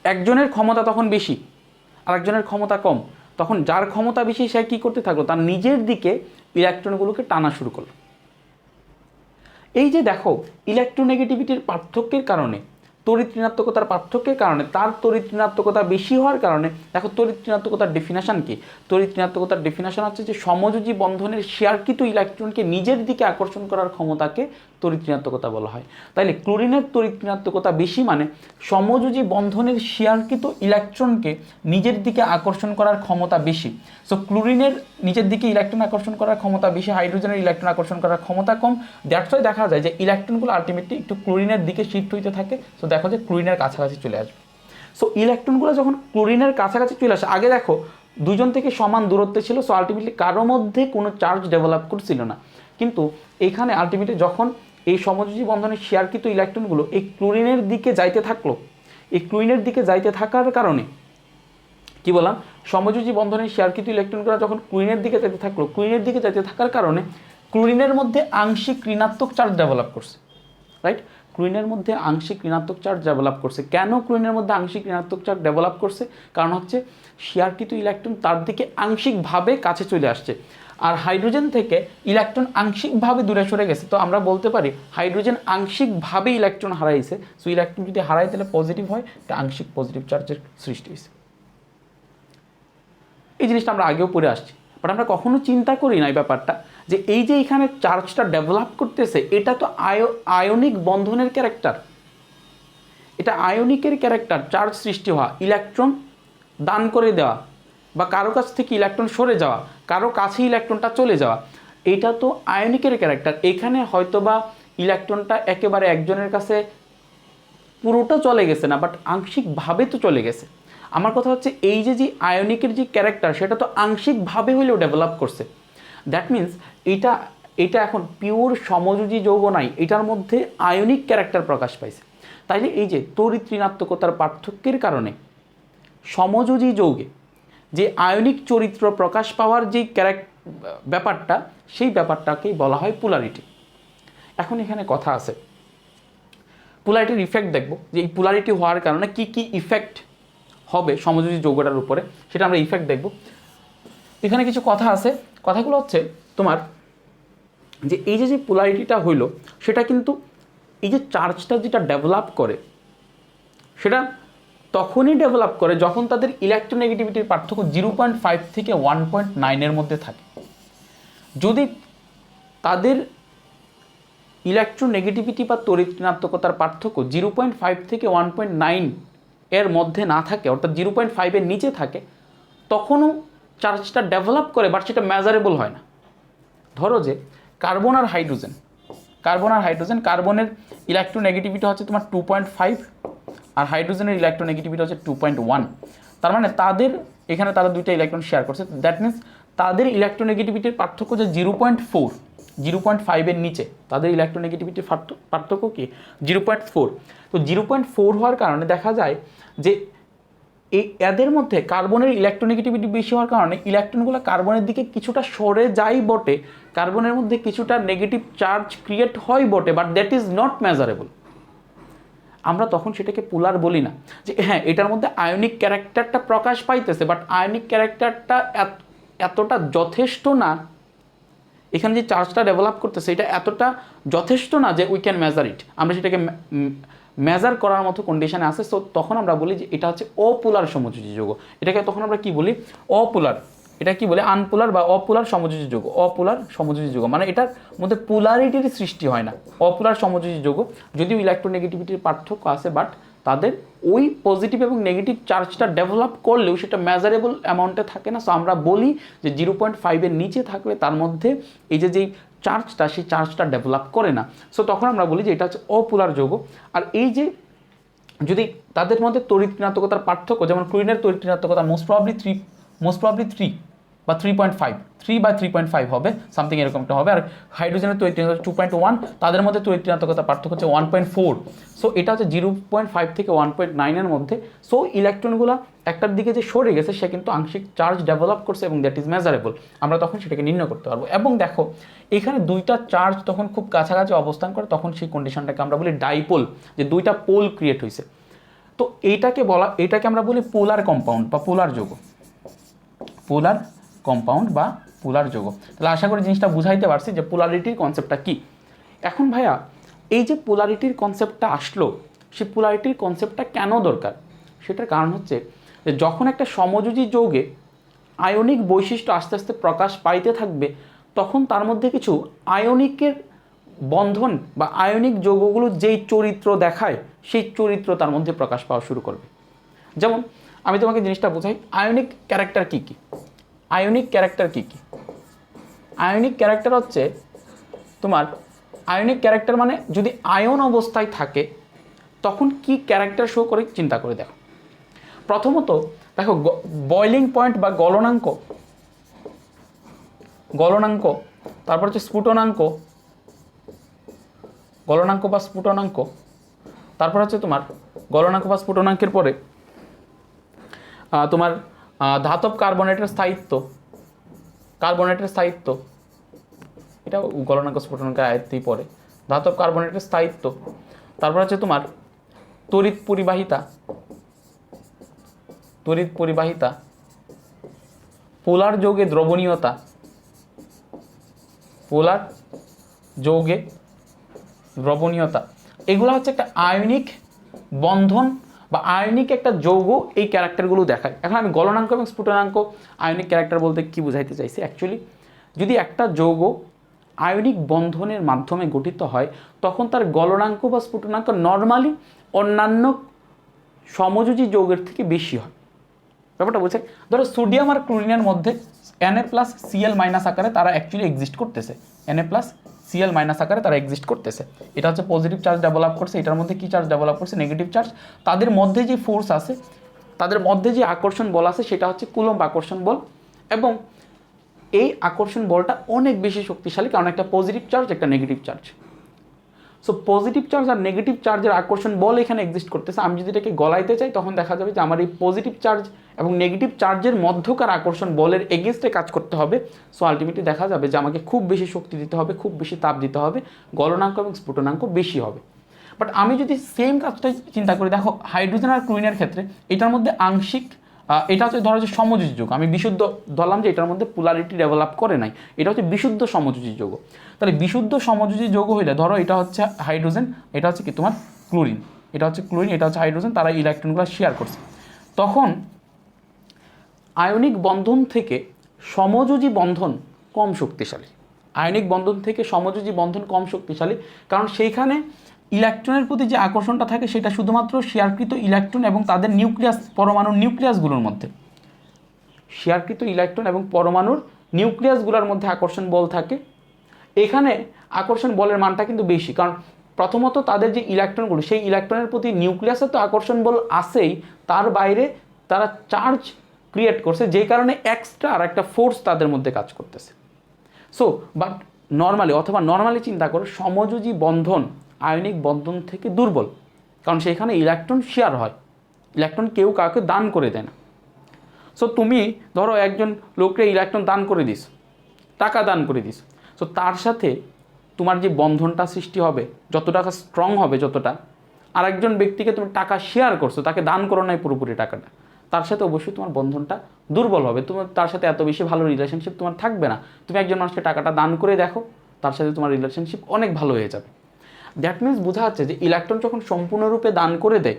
একজনের ক্ষমতা তখন বেশি, আরেকজনের ক্ষমতা কম, তখন যার ক্ষমতা বেশি সে কী করতে থাকলো, তার নিজের দিকে ইলেকট্রনগুলোকে টানা শুরু করলো। এই যে দেখো ইলেকট্রোনেগেটিভিটির পার্থক্যের কারণে, তড়িৎ ঋণাত্মকতার পার্থক্যের কারণে, তার তড়িৎ ঋণাত্মকতা বেশি হওয়ার কারণে, দেখো তড়িৎ ঋণাত্মকতার ডেফিনেশন কি? তড়িৎ ঋণাত্মকতার ডেফিনেশন হচ্ছে যে সমযোজী বন্ধনের শেয়ারকৃত ইলেকট্রনকে নিজের দিকে আকর্ষণ করার ক্ষমতাকে তড়িৎ ঋণাত্মকতা বলা হয়। তাইলে ক্লোরিনের তড়িৎ ঋণাত্মকতা বেশি মানে সমযোজী বন্ধনের শেয়ারকৃত ইলেকট্রনকে নিজের দিকে আকর্ষণ করার ক্ষমতা বেশি। সো ক্লোরিনের নিজের দিকে ইলেকট্রন আকর্ষণ করার ক্ষমতা বেশি, হাইড্রোজেনের ইলেকট্রন আকর্ষণ করার ক্ষমতা কম। দ্যাটস ওয়াই দেখা যায় যে ইলেকট্রনগুলো আলটিমেটলি একটু ক্লোরিনের দিকে শিফট হইতে থাকে। সো দেখো যে ক্লোরিনের কাছাকাছি চলে আসবে। সো ইলেকট্রনগুলো যখন ক্লোরিনের কাছাকাছি চলে আসে, আগে দেখো দুজন থেকে সমান দূরত্বে ছিল, সো আলটিমেটলি কারো মধ্যে কোনো চার্জ ডেভেলপ করছিল না। কিন্তু এখানে আলটিমেটলি যখন এই সমযোজী বন্ধনের শেয়ারকৃত ইলেকট্রনগুলো এই ক্লোরিনের দিকে যাইতে থাকলো, এই ক্লোরিনের দিকে যাইতে থাকার কারণে কি বললাম, সমযোজী বন্ধনের শেয়ারকৃত ইলেকট্রনগুলো যখন ক্লোরিনের দিকে যেতে থাকলো, ক্লোরিনের দিকে যেতে থাকার কারণে ক্লোরিনের মধ্যে আংশিক ঋণাত্মক চার্জ ডেভেলপ করছে, রাইট? ক্লোরিনের মধ্যে আংশিক ঋণাত্মক চার্জ ডেভেলপ করছে। কেন ক্লোরিনের মধ্যে আংশিক ঋণাত্মক চার্জ ডেভেলপ করছে? কারণ হচ্ছে শেয়ারকৃত ইলেকট্রন তার দিকে আংশিকভাবে কাছে চলে আসছে, আর হাইড্রোজেন থেকে ইলেকট্রন আংশিকভাবে দূরে সরে গেছে। তো আমরা বলতে পারি হাইড্রোজেন আংশিকভাবে ইলেকট্রন হারাইছে। সো ইলেকট্রন যদি হারাই তাহলে পজিটিভ হয়, এটা আংশিক পজিটিভ চার্জের সৃষ্টি হয়েছে। এই জিনিসটা আমরা আগেও পড়ে আসছি, বাট আমরা কখনো চিন্তা করি না এই ব্যাপারটা যে এই যে এখানে চার্জটা ডেভেলপ করতেছে, এটা তো আয়নিক বন্ধনের ক্যারেক্টার, এটা আয়নিকের ক্যারেক্টার। চার্জ সৃষ্টি হওয়া, ইলেকট্রন দান করে দেওয়া, বা কারো কাছ থেকে ইলেকট্রন সরে যাওয়া, কারো কাছে ইলেকট্রনটা চলে যাওয়া, এটা তো আয়নিকের ক্যারেক্টার। এখানে হয়তোবা ইলেকট্রনটা একেবারে একজনের কাছে পুরোটা চলে গেছে না, বাট আংশিকভাবে তো চলে গেছে। আমার কথা হচ্ছে এই যে আয়নিকের যে ক্যারেক্টার, সেটা তো আংশিকভাবে হলেও ডেভেলপ করছে। দ্যাট মিন্স এটা এখন পিওর সমযোজী যৌগ নাই, এটার মধ্যে আয়নিক ক্যারেক্টার প্রকাশ পাইছে। তাইলে এই যে তড়িৎ ঋণাত্মকতার পার্থক্যের কারণে সমযোজী যৌগে যে আয়নিক চরিত্র প্রকাশ পাওয়ার যে ব্যাপারটা, সেই ব্যাপারটাকেই বলা হয় পোলারিটি। এখন এখানে কথা আছে, পোলারিটির ইফেক্ট দেখব যে এই পোলারিটি হওয়ার কারণে কি কি ইফেক্ট হবে সমযোজী যৌগটার উপরে, সেটা আমরা ইফেক্ট দেখব। এখানে কিছু কথা আছে, কথাগুলো হচ্ছে তোমার যে এই যে পোলারিটিটা হইলো, সেটা কিন্তু এই যে চার্জটা যেটা ডেভেলপ করে, সেটা তখনই ডেভেলপ করে যখন তাদের ইলেকট্রোনেগেটিভিটির পার্থক্য 0.5 থেকে 1.9 মধ্যে থাকে। যদি তাদের ইলেকট্রোনেগেটিভিটি বা তড়িৎ ঋণাত্মকতার পার্থক্য 0.5 থেকে 1.9 এর মধ্যে না থাকে, অর্থাৎ 0.5 এর নিচে থাকে, তখনও চার্জটা ডেভেলপ করে, বাট সেটা মেজারেবল হয় না। ধরো যে কার্বন আর হাইড্রোজেন, কার্বনের ইলেকট্রোনেগেটিভিটি হচ্ছে তোমার 2.5, আর হাইড্রোজেনের ইলেকট্রোনেগেটিভিটি হচ্ছে 2.1। তার মানে তারা দুইটা ইলেকট্রন শেয়ার করছে। দ্যাট মিনস তাদের ইলেকট্রোনেগেটিভিটির পার্থক্য যে 0.5 এর নিচে, তাদের ইলেকট্রোনেগেটিভিটির পার্থক্য কি 0.4। তো 0.4 হওয়ার কারণে দেখা যায় যে এদের মধ্যে কার্বনের ইলেকট্রোনেগেটিভিটি বেশি হওয়ার কারণে ইলেকট্রনগুলো কার্বনের দিকে কিছুটা সরে যায় বটে, কার্বনের মধ্যে কিছুটা নেগেটিভ চার্জ ক্রিয়েট হয় বটে, but that is not measurable. আমরা তখন সেটাকে পোলার বলি না, যে হ্যাঁ এটার মধ্যে আয়নিক ক্যারেক্টারটা প্রকাশ পাইতেছে, বাট আয়নিক ক্যারেক্টারটা এতটা যথেষ্ট না, এখানে যে চার্জটা ডেভেলপ করতেছে এটা এতটা যথেষ্ট না যে উই ক্যান মেজার ইট, আমরা সেটাকে মেজার করার মতো কন্ডিশনে আসে। সো তখন আমরা বলি যে এটা হচ্ছে অপোলার সমযোজী যৌগ। এটাকে তখন আমরা কি বলি, অপোলার। এটা কি বলে, আনপোলার বা অপোলার সমযোজী যৌগ। অপোলার সমযোজী যৌগ মানে এটার মধ্যে পোলারিটির সৃষ্টি হয় না, অপোলার সমযোজী যৌগ। যদিও ইলেকট্রোনেগেটিভিটির পার্থক্য আছে, বাট তাদের ওই পজিটিভ এবং নেগেটিভ চার্জটা ডেভেলপ করলেও সেটা মেজারেবল অ্যামাউন্টে থাকে না। সো আমরা বলি যে 0.5 এর নিচে থাকলে তার মধ্যে এই যেই চার্জটা, সেই চার্জটা ডেভেলপ করে না। সো তখন আমরা বলি যে এটা হচ্ছে অপোলার যৌগ। আর এই যে যদি তাদের মধ্যে তড়িৎ ঋণাত্মকতার পার্থক্য, যেমন ক্লোরিনের তড়িৎ ঋণাত্মকতা মোস্ট প্রবাবলি 3 বা 3.5, 3 বা 3.5 হবে, সামথিং এরকম একটা হবে। আর হাইড্রোজেনের তড়িৎ ঋণাত্মকতা 2.1, তাদের মধ্যে তড়িৎ ঋণাত্মকতার পার্থক্য হচ্ছে 1.4। সো এটা হচ্ছে 0.5 থেকে 1.9 এর মধ্যে। সো ইলেকট্রনগুলো একটার দিকে যে সরে গেছে, সে কিন্তু আংশিক চার্জ ডেভেলপ করছে এবং দ্যাট ইজ মেজারেবল। আমরা তখন সেটাকে নির্ণয় করতে পারবো। এবং দেখো এখানে দুইটা চার্জ তখন খুব কাছাকাছি অবস্থান করে, তখন সেই কন্ডিশনটাকে আমরা বলি ডাইপোল, যে দুইটা পোল ক্রিয়েট হয়েছে। তো এটাকে আমরা বলি পোলার কম্পাউন্ড বা পোলার যৌগ, পোলার কম্পাউন্ড বা পোলার যৌগ। তাহলে আশা করি জিনিসটা বুঝাইতে পারছি যে পোলারিটির কনসেপ্টটা কি। এখন ভাইয়া এই যে পোলারিটির কনসেপ্টটা আসলো, সেই পোলারিটির কনসেপ্টটা কেন দরকার? সেটার কারণ হচ্ছে যে যখন একটা সমযোজী যৌগে আয়নিক বৈশিষ্ট্য আস্তে আস্তে প্রকাশ পাইতে থাকবে, তখন তার মধ্যে কিছু আয়নিকের বন্ধন বা আয়নিক যৌগগুলো যেই চরিত্র দেখায়, সেই চরিত্র তার মধ্যে প্রকাশ পাওয়া শুরু করবে। যেমন আমি তোমাকে জিনিসটা বোঝাই, আয়নিক ক্যারেক্টার কী কী? আয়নিক ক্যারেক্টার কী কী? আয়নিক ক্যারেক্টার হচ্ছে তোমার, আয়নিক ক্যারেক্টার মানে যদি আয়ন অবস্থায় থাকে তখন কি ক্যারেক্টার শো করে চিন্তা করে দেখো। প্রথমত দেখো বয়লিং পয়েন্ট বা গলনাঙ্ক, তারপর হচ্ছে স্ফুটনাঙ্ক বা স্ফুটনাঙ্ক, তারপর হচ্ছে তোমার গলনাঙ্ক বা স্ফুটনাঙ্কের পরে তোমার ধাতব কার্বনেটের স্থায়িত্ব, এটা গলনাঙ্ক স্ফুটনাঙ্কের আয়ত্তেই পড়ে, ধাতব কার্বনেটের স্থায়িত্ব। তারপর হচ্ছে তোমার তড়িৎ পরিবাহিতা, পোলার যৌগে দ্রবণীয়তা, এগুলো হচ্ছে একটা আয়নিক বন্ধন বা আয়নিক একটা যৌগ, এই ক্যারেক্টারগুলো দেখায়। এখন আমি গলনাঙ্ক এবং স্ফুটনাঙ্ক আয়নিক ক্যারেক্টার বলতে কি বুঝাইতে চাইছি, অ্যাকচুয়ালি যদি একটা যৌগ আয়নিক বন্ধনের মাধ্যমে গঠিত হয়, তখন তার গলনাঙ্ক বা স্ফুটনাঙ্ক নর্মালি অন্যান্য সমযোজী যৌগের থেকে বেশি হয়। ব্যাপারটা বুঝছে? ধরো সোডিয়াম আর ক্লোরিনের মধ্যে Na+Cl- আকারে তারা অ্যাকচুয়ালি এক্সিস্ট করতেছে, Na+Cl- আকারে তারা এক্সিস্ট করতেছে। এটা হচ্ছে পজিটিভ চার্জ ডেভেলপ করছে, এটার মধ্যে কি চার্জ ডেভেলপ করছে? Negative charge. তাদের মধ্যে যে ফোর্স আছে, তাদের মধ্যে যে আকর্ষণ বল আছে, সেটা হচ্ছে কুলম্ব আকর্ষণ বল, এবং এই আকর্ষণ বলটা অনেক বেশি শক্তিশালী, কারণ একটা পজিটিভ চার্জ, একটা negative charge. So positive charge আর নেগেটিভ চার্জের আকর্ষণ বল এখানে এক্সিস্ট করতেছে। আমি যদি এটাকে গলাইতে চাই, তখন দেখা যাবে যে আমার এই পজিটিভ চার্জ এবং নেগেটিভ চার্জের মধ্যকার আকর্ষণ বলের এগেনস্টে কাজ করতে হবে। সো আলটিমেটলি দেখা যাবে যে আমাকে খুব বেশি শক্তি দিতে হবে, খুব বেশি তাপ দিতে হবে, গলনাঙ্ক এবং স্ফুটনাঙ্ক বেশি হবে। বাট আমি যদি সেম কাজটাই চিন্তা করি, দেখো হাইড্রোজেন আর ক্লোরিনের ক্ষেত্রে এটার মধ্যে আংশিক, এটা হচ্ছে ধরো যে সমযোজী যৌগ, আমি বিশুদ্ধ ধরলাম যে এটার মধ্যে পোলারিটি ডেভেলপ করে নাই, এটা হচ্ছে বিশুদ্ধ সমযোজী যৌগ। তাহলে বিশুদ্ধ সমযোজী যৌগ হইলে ধরো এটা হচ্ছে হাইড্রোজেন, এটা হচ্ছে কি তোমার ক্লোরিন, এটা হচ্ছে হাইড্রোজেন, তারা ইলেকট্রনগুলো শেয়ার করছে, তখন আয়নিক বন্ধন থেকে সমযোজী বন্ধন কম শক্তিশালী। আয়নিক বন্ধন থেকে সমযোজী বন্ধন কম শক্তিশালী, কারণ সেইখানে ইলেকট্রনের প্রতি যে আকর্ষণটা থাকে সেটা শুধুমাত্র শেয়ারকৃত ইলেকট্রন এবং তাদের নিউক্লিয়াস, পরমাণুর নিউক্লিয়াসগুলোর মধ্যে, শেয়ারকৃত ইলেকট্রন এবং পরমাণুর নিউক্লিয়াসগুলোর মধ্যে আকর্ষণ বল থাকে। এখানে আকর্ষণ বলের মানটা কিন্তু বেশি, কারণ প্রথমত তাদের যে ইলেকট্রনগুলো, সেই ইলেকট্রনের প্রতি নিউক্লিয়াসে তো আকর্ষণ বল আসেই, তার বাইরে তারা চার্জ ক্রিয়েট করছে, যেই কারণে এক্সট্রা আর একটা ফোর্স তাদের মধ্যে কাজ করতেছে। সো বাট নর্মালি চিন্তা করো, সমযোজী বন্ধন আয়নিক বন্ধন থেকে দুর্বল, কারণ সেখানে ইলেকট্রন শেয়ার হয়, ইলেকট্রন কেউ কাউকে দান করে দেয় না। সো তুমি ধরো একজন লোককে ইলেকট্রন দান করে দিস, টাকা দান করে দিস, সো তার সাথে তোমার যে বন্ধনটা সৃষ্টি হবে, যত টাকা স্ট্রং হবে, যতটা আরেকজন ব্যক্তিকে তুমি টাকা শেয়ার করছো, তাকে দান করো নাই পুরোপুরি টাকাটা, তার সাথে অবশ্যই তোমার বন্ধনটা দুর্বল হবে, তোমার তার সাথে এত বেশি ভালো রিলেশনশিপ তোমার থাকবে না। তুমি একজন মানুষকে টাকাটা দান করে দেখো, তার সাথে তোমার রিলেশনশিপ অনেক ভালো হয়ে যাবে। দ্যাট মিনস বোঝা যাচ্ছে যে ইলেকট্রন যখন সম্পূর্ণরূপে দান করে দেয়,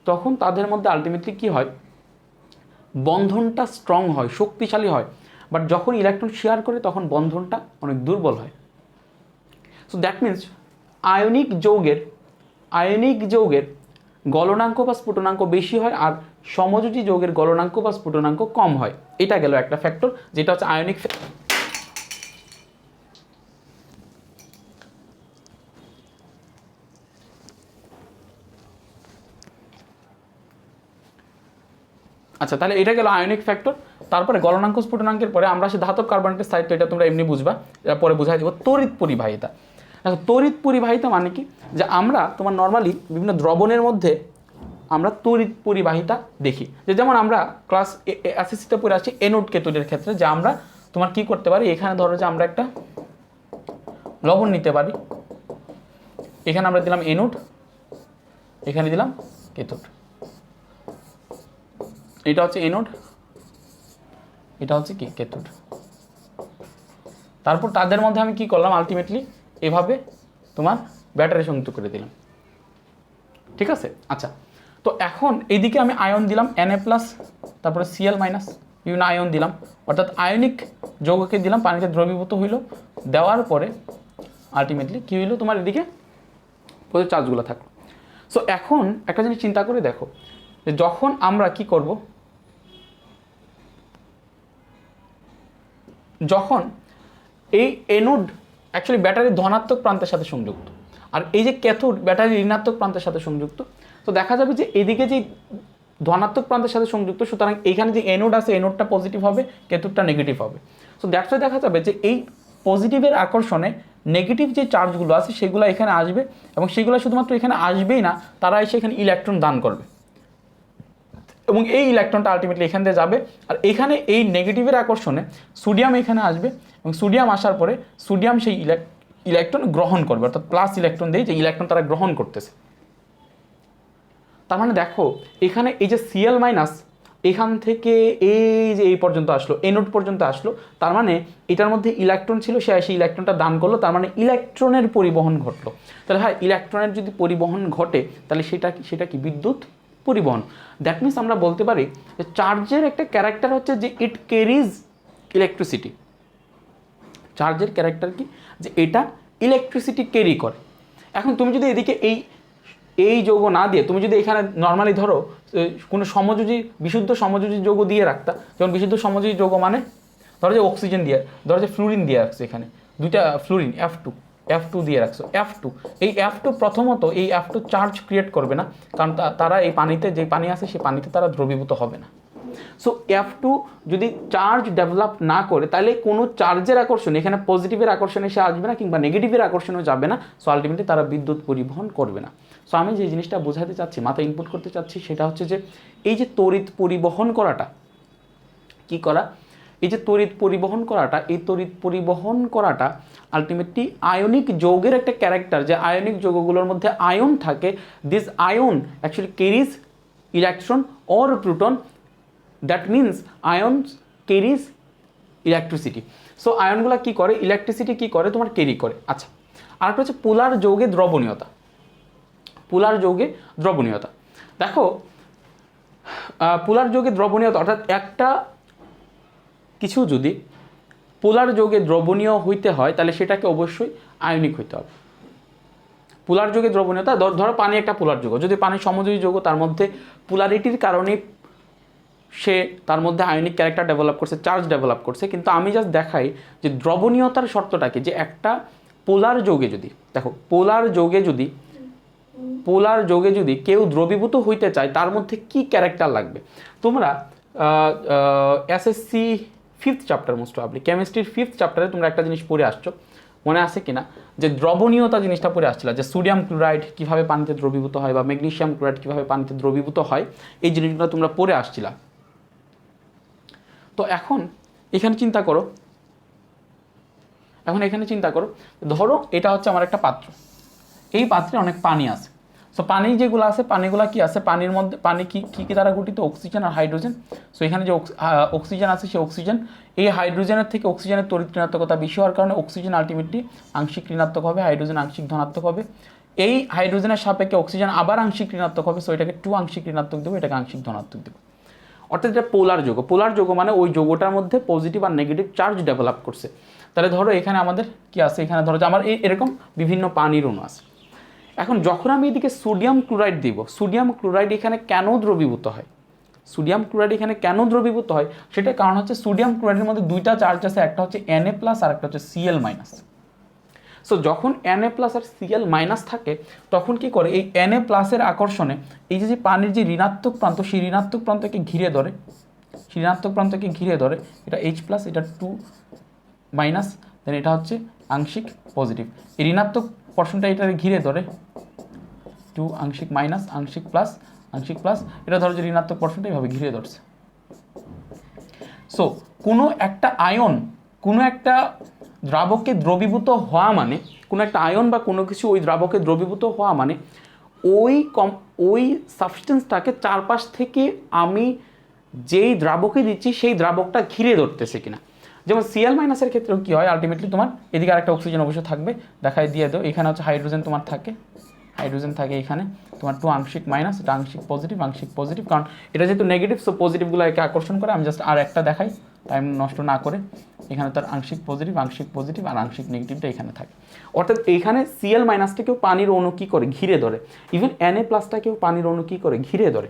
তখন তাদের মধ্যে আলটিমেটলি কী হয়, বন্ধনটা স্ট্রং হয়, শক্তিশালী হয়। বাট যখন ইলেকট্রন শেয়ার করে, তখন বন্ধনটা অনেক দুর্বল হয়। সো দ্যাট মিনস আয়নিক যৌগের গলনাঙ্ক বা স্ফুটনাঙ্ক বেশি হয়, আর সমযোজী যৌগের গলনাঙ্ক বা স্ফুটনাঙ্ক কম হয়। এটা গেল একটা ফ্যাক্টর, যেটা হচ্ছে আয়নিক। আচ্ছা, তাহলে এটা গেল আয়নিক ফ্যাক্টর। তারপরে গলনাঙ্ক স্ফুটনাঙ্কের পরে আমরা আসি ধাতব কার্বনেটের স্থায়িত্ব, এটা তোমরা এমনি বুঝবা, পরে বুঝাই দেবো। তড়িৎ পরিবাহিতা। দেখো তড়িৎ পরিবাহিতা মানে কি, যে আমরা তোমার নর্মালি বিভিন্ন দ্রবণের মধ্যে আমরা তড়িৎ পরিবাহিতা দেখি, যে যেমন আমরা ক্লাস এসএসসিতে পড়ে আসছি এনোড কেথোডের ক্ষেত্রে, যে আমরা তোমার কি করতে পারি, এখানে ধরো যে আমরা একটা লবণ নিতে পারি, এখানে আমরা দিলাম এনোড, এখানে দিলাম কেথোড। এটা হচ্ছে এনোড, এটা হচ্ছে কি ক্যাথোড। তারপর তাদের মধ্যে আমি কি করলাম, আলটিমেটলি এভাবে তোমার ব্যাটারি সংযুক্ত করে দিলাম, ঠিক আছে। আচ্ছা, তো এখন এইদিকে আমি আয়ন দিলাম Na প্লাস, তারপরে Cl মাইনাস, বিভিন্ন আয়ন দিলাম, অর্থাৎ আয়নিক যৌগকে দিলাম, পানিতে দ্রবীভূত হইল, দেওয়ার পরে আলটিমেটলি কী হইলো, তোমার এদিকে পজিটিভ চার্জগুলো থাকলো। সো এখন একটা জিনিস চিন্তা করে দেখো, যে যখন আমরা কি করব, যখন এই এনোড অ্যাকচুয়ালি ব্যাটারির ধনাত্মক প্রান্তের সাথে সংযুক্ত, আর এই যে ক্যাথোড ব্যাটারির ঋণাত্মক প্রান্তের সাথে সংযুক্ত, তো দেখা যাবে যে এদিকে যে ধনাত্মক প্রান্তের সাথে সংযুক্ত, সুতরাং এইখানে যে এনোড আছে এনোডটা পজিটিভ হবে, ক্যাথোডটা নেগেটিভ হবে। সো দ্যাটস ওয়াই দেখা যাবে যে এই পজিটিভের আকর্ষণে নেগেটিভ যে চার্জগুলো আছে সেগুলো এখানে আসবে, এবং সেগুলো শুধুমাত্র এখানে আসবেই না, তারা এসে এখানে ইলেকট্রন দান করবে, এবং এই ইলেকট্রনটা আলটিমেটলি এখান দিয়ে যাবে। আর এখানে এই নেগেটিভের আকর্ষণে সোডিয়াম এখানে আসবে, এবং সোডিয়াম আসার পরে সোডিয়াম সেই ইলেকট্রন গ্রহণ করবে, অর্থাৎ প্লাস ইলেকট্রন দিয়ে যে ইলেকট্রন তারা গ্রহণ করতেছে। তার মানে দেখো এখানে এই যে Cl মাইনাস এখান থেকে এই যে এই পর্যন্ত আসলো, এনোড পর্যন্ত আসলো, তার মানে এটার মধ্যে ইলেকট্রন ছিল, সে এসে ইলেকট্রনটা দান করলো, তার মানে ইলেকট্রনের পরিবহন ঘটলো। তাহলে হ্যাঁ, ইলেকট্রনের যদি পরিবহন ঘটে তাহলে সেটা কি বিদ্যুৎ পরিবহন। দ্যাট মিনস আমরা বলতে পারি যে চার্জের একটা ক্যারেক্টার হচ্ছে যে ইট ক্যারিজ ইলেকট্রিসিটি। চার্জের ক্যারেক্টার কি, যে এটা ইলেকট্রিসিটি ক্যারি করে। এখন তুমি যদি এদিকে এই যৌগ না দিয়ে তুমি যদি এখানে নর্মালি ধরো কোনো সমযোজী বিশুদ্ধ সমযোজী যৌগ দিয়ে রাখতা, যেমন বিশুদ্ধ সমযোজী যৌগ মানে ধরো যে অক্সিজেন দিয়ে, ধরো যে ফ্লুরিন দিয়ে রাখছো, এখানে দুইটা ফ্লুরিন F2 দিয়ে রাখছো, F2 এই F2 প্রথমত এই F2 চার্জ ক্রিয়েট করবে না, কারণ তারা এই পানিতে যে পানি আছে সেই পানিতে তারা দ্রবীভূত হবে না। সো F2 যদি চার্জ ডেভেলপ না করে তাহলে কোনো চার্জের আকর্ষণ এখানে পজিটিভের আকর্ষণে এসে আসবে না, কিংবা নেগেটিভের আকর্ষণেও যাবে না। সো আলটিমেটলি তারা বিদ্যুৎ পরিবহন করবে না। সো আমি যে জিনিসটা বোঝাতে চাচ্ছি, মাথায় ইনপুট করতে চাচ্ছি, সেটা হচ্ছে যে এই যে তড়িৎ পরিবহন করাটা কি করা, এই যে তড়িৎ পরিবহন করাটা, এই তড়িৎ পরিবহন করাটা আলটিমেটলি আয়নিক যৌগের একটা ক্যারেক্টার, যে আয়নিক যৌগগুলোর মধ্যে আয়ন থাকে, this ion actually carries electron or proton, that means ions carries electricity. So আয়নগুলো কী করে, ইলেকট্রিসিটি কী করে, তোমার ক্যারি করে। আচ্ছা, আরেকটা হচ্ছে পোলার যৌগে দ্রবণীয়তা। পোলার যৌগে দ্রবণীয়তা দেখো, পোলার যৌগে দ্রবণীয়তা অর্থাৎ একটা কিছু যদি পোলার যৌগে দ্রবণীয় হইতে হয় তাহলে সেটাকে অবশ্যই আয়নিক হইতে হবে। পোলার যৌগে দ্রবণীয়তা, ধরো পানি একটা পোলার যৌগ, যদি পানি সমযোজী যৌগ, তার মধ্যে পোলারিটির কারণে সে তার মধ্যে আয়নিক ক্যারেক্টার ডেভেলপ করছে, চার্জ ডেভেলপ করছে, কিন্তু আমি জাস্ট দেখাই যে দ্রবণীয়তার শর্তটাকে, যে একটা পোলার যৌগে যদি দেখো, পোলার যৌগে যদি কেউ দ্রবীভূত হইতে চায় তার মধ্যে কি ক্যারেক্টার লাগবে। তোমরা SSC 5th chapter, most probably কেমিস্ট্রির 5th চ্যাপ্টারে তোমরা একটা জিনিস পড়ে আসছো, মনে আছে কিনা, যে দ্রবণীয়তা জিনিসটা পড়ে আসছিল, যে সোডিয়াম ক্লোরাইড কীভাবে পানিতে দ্রবীভূত হয়, বা ম্যাগনেসিয়াম ক্লোরাইড কীভাবে পানিতে দ্রবীভূত হয়, এই জিনিসগুলো তোমরা পড়ে আসছিলা। তো এখন এখানে চিন্তা করো, ধরো এটা হচ্ছে আমার একটা পাত্র, এই পাত্রে অনেক পানি আছে। সো পানি যেগুলো আছে, পানিগুলো কি আছে, পানির মধ্যে পানি কি দ্বারা গঠিত, অক্সিজেন আর হাইড্রোজেন। সো এখানে যে অক্সিজেন আছে, সেই অক্সিজেন, এই হাইড্রোজেনের থেকে অক্সিজেনের তড়িৎ ঋণাত্মকতা বেশি হওয়ার কারণে অক্সিজেন আলটিমেটলি আংশিক ঋণাত্মক হবে, হাইড্রোজেন আংশিক ধনাত্মক হবে। এই হাইড্রোজেনের সাপেক্ষে অক্সিজেন আবার আংশিক ঋণাত্মক হবে, সো এটাকে 2 আংশিক ঋণাত্মক দেবো, এটাকে আংশিক ধনাত্মক দেবো। অর্থাৎ এটা পোলার যৌগ। পোলার যৌগ মানে ওই যৌগটার মধ্যে পজিটিভ আর নেগেটিভ চার্জ ডেভেলপ করছে। তাহলে ধরো এখানে আমাদের কি আছে, এখানে ধরো যে আমার এরকম বিভিন্ন পানির অণু আছে। এখন যখন আমি এদিকে সোডিয়াম ক্লোরাইড দিব, সোডিয়াম ক্লোরাইড এখানে কেন দ্রবীভূত হয়, সেটার কারণ হচ্ছে সোডিয়াম ক্লোরাইডের মধ্যে দুইটা চার্জ আছে, একটা হচ্ছে Na প্লাস আর একটা হচ্ছে Cl মাইনাস। সো যখন Na প্লাস আর Cl মাইনাস থাকে তখন কি করে, এই Na প্লাসের আকর্ষণে এই যে পানির যে ঋণাত্মক প্রান্ত, সেই ঋণাত্মক প্রান্তকে ঘিরে ধরে, এটা H প্লাস, এটা 2 মাইনাস, দেন এটা হচ্ছে আংশিক পজিটিভ, এই ঋণাত্মক পোর্শনটা এটা ঘিরে ধরে 2 আংশিক মাইনাস, আংশিক প্লাস, এটা ধরো যে ঋণাত্মক পোর্শনটা এইভাবে ঘিরে ধরছে। সো কোনো একটা আয়ন, কোনো একটা দ্রাবকে দ্রবীভূত হওয়া মানে, কোনো একটা আয়ন বা কোনো কিছু ওই দ্রাবকে দ্রবীভূত হওয়া মানে ওই সাবস্টেন্সটাকে চারপাশ থেকে আমি যেই দ্রাবকে দিচ্ছি সেই দ্রাবকটা ঘিরে ধরতেছে কিনা। যেমন Cl মাইনাসের ক্ষেত্রেও কী হয়, আলটিমেটলি তোমার এদিকে আরেকটা অক্সিজেন অবশ্য থাকবে, দেখাই দিয়ে দাও। এখানে হচ্ছে হাইড্রোজেন তোমার থাকে, হাইড্রোজেন থাকে এখানে তোমার 2 আংশিক মাইনাস, এটা আংশিক পজিটিভ, কারণ এটা যেহেতু নেগেটিভ, সো পজিটিভগুলো একে আকর্ষণ করে। আমি জাস্ট আর একটা দেখাই টাইম নষ্ট না করে। এখানে তার আংশিক পজিটিভ আর আংশিক নেগেটিভটা এখানে থাকে। অর্থাৎ এইখানে Cl মাইনাসটাকেও পানির অণু কী করে ঘিরে ধরে, ইভেন Na প্লাসটাকেও পানির অণু কী করে ঘিরে ধরে।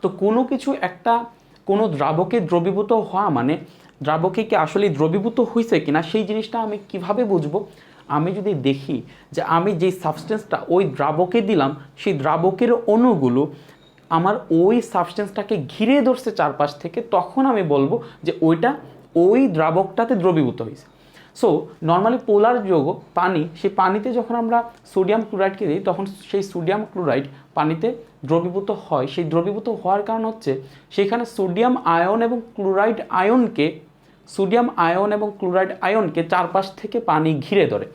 তো কোনো কিছু একটা কোনো দ্রাবকে দ্রবীভূত হওয়া মানে দ্রাবকে কি আসলে দ্রবীভূত হয়েছে কিনা সেই জিনিসটা আমি কিভাবে বুঝবো। আমি যদি দেখি যে আমি যেই সাবস্টেন্সটা ওই দ্রাবকে দিলাম সেই দ্রাবকের অণুগুলো আমার ওই সাবস্টেন্সটাকে ঘিরে ধরছে চারপাশ থেকে, তখন আমি বলবো যে ওইটা ওই দ্রাবকটাতে দ্রবীভূত হয়েছে। সো নর্মালি পোলার যৌগ পানি, সেই পানিতে যখন আমরা সোডিয়াম ক্লোরাইডকে দিই তখন সেই সোডিয়াম ক্লোরাইড পানিতে দ্রবীভূত হয়। সেই দ্রবীভূত হওয়ার কারণ হচ্ছে সেখানে সোডিয়াম আয়ন এবং ক্লোরাইড আয়নকে চারপাশ থেকে পানি ঘিরে ধরে।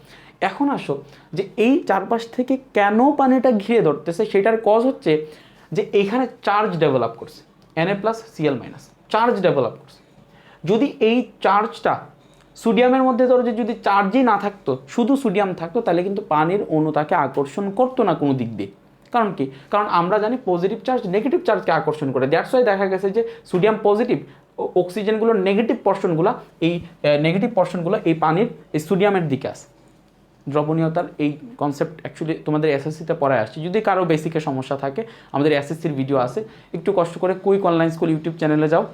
এখন আসো যে এই চারপাশ থেকে কেন পানিটা ঘিরে ধরতেছে, সেটার কজ হচ্ছে যে এইখানে চার্জ ডেভেলপ করছে, Na plus Cl minus charge develop করছে। যদি এই চার্জটা সোডিয়ামের মধ্যে ধরো যে যদি চার্জই না থাকতো, শুধু সোডিয়াম থাকতো, তাহলে কিন্তু পানির অণু তাকে আকর্ষণ করতো না কোনো দিক দিয়ে। কারণ কি, কারণ আমরা জানি পজিটিভ চার্জ নেগেটিভ চার্জকে আকর্ষণ করে। দ্যাটস ওয়াই দেখা গেছে যে সোডিয়াম পজিটিভ, অক্সিজেনগুলোর নেগেটিভ পোর্শনগুলো এই পানির এই সোডিয়ামের দিকে আসে। দ্রবণীয়তার এই কনসেপ্ট অ্যাকচুয়ালি তোমাদের এসএসসিতে পড়ায় আসছে। যদি কারো বেসিকে সমস্যা থাকে আমাদের এসএসসির ভিডিও আছে, একটু কষ্ট করে কুইক অনলাইন স্কুল ইউটিউব চ্যানেলে যাও,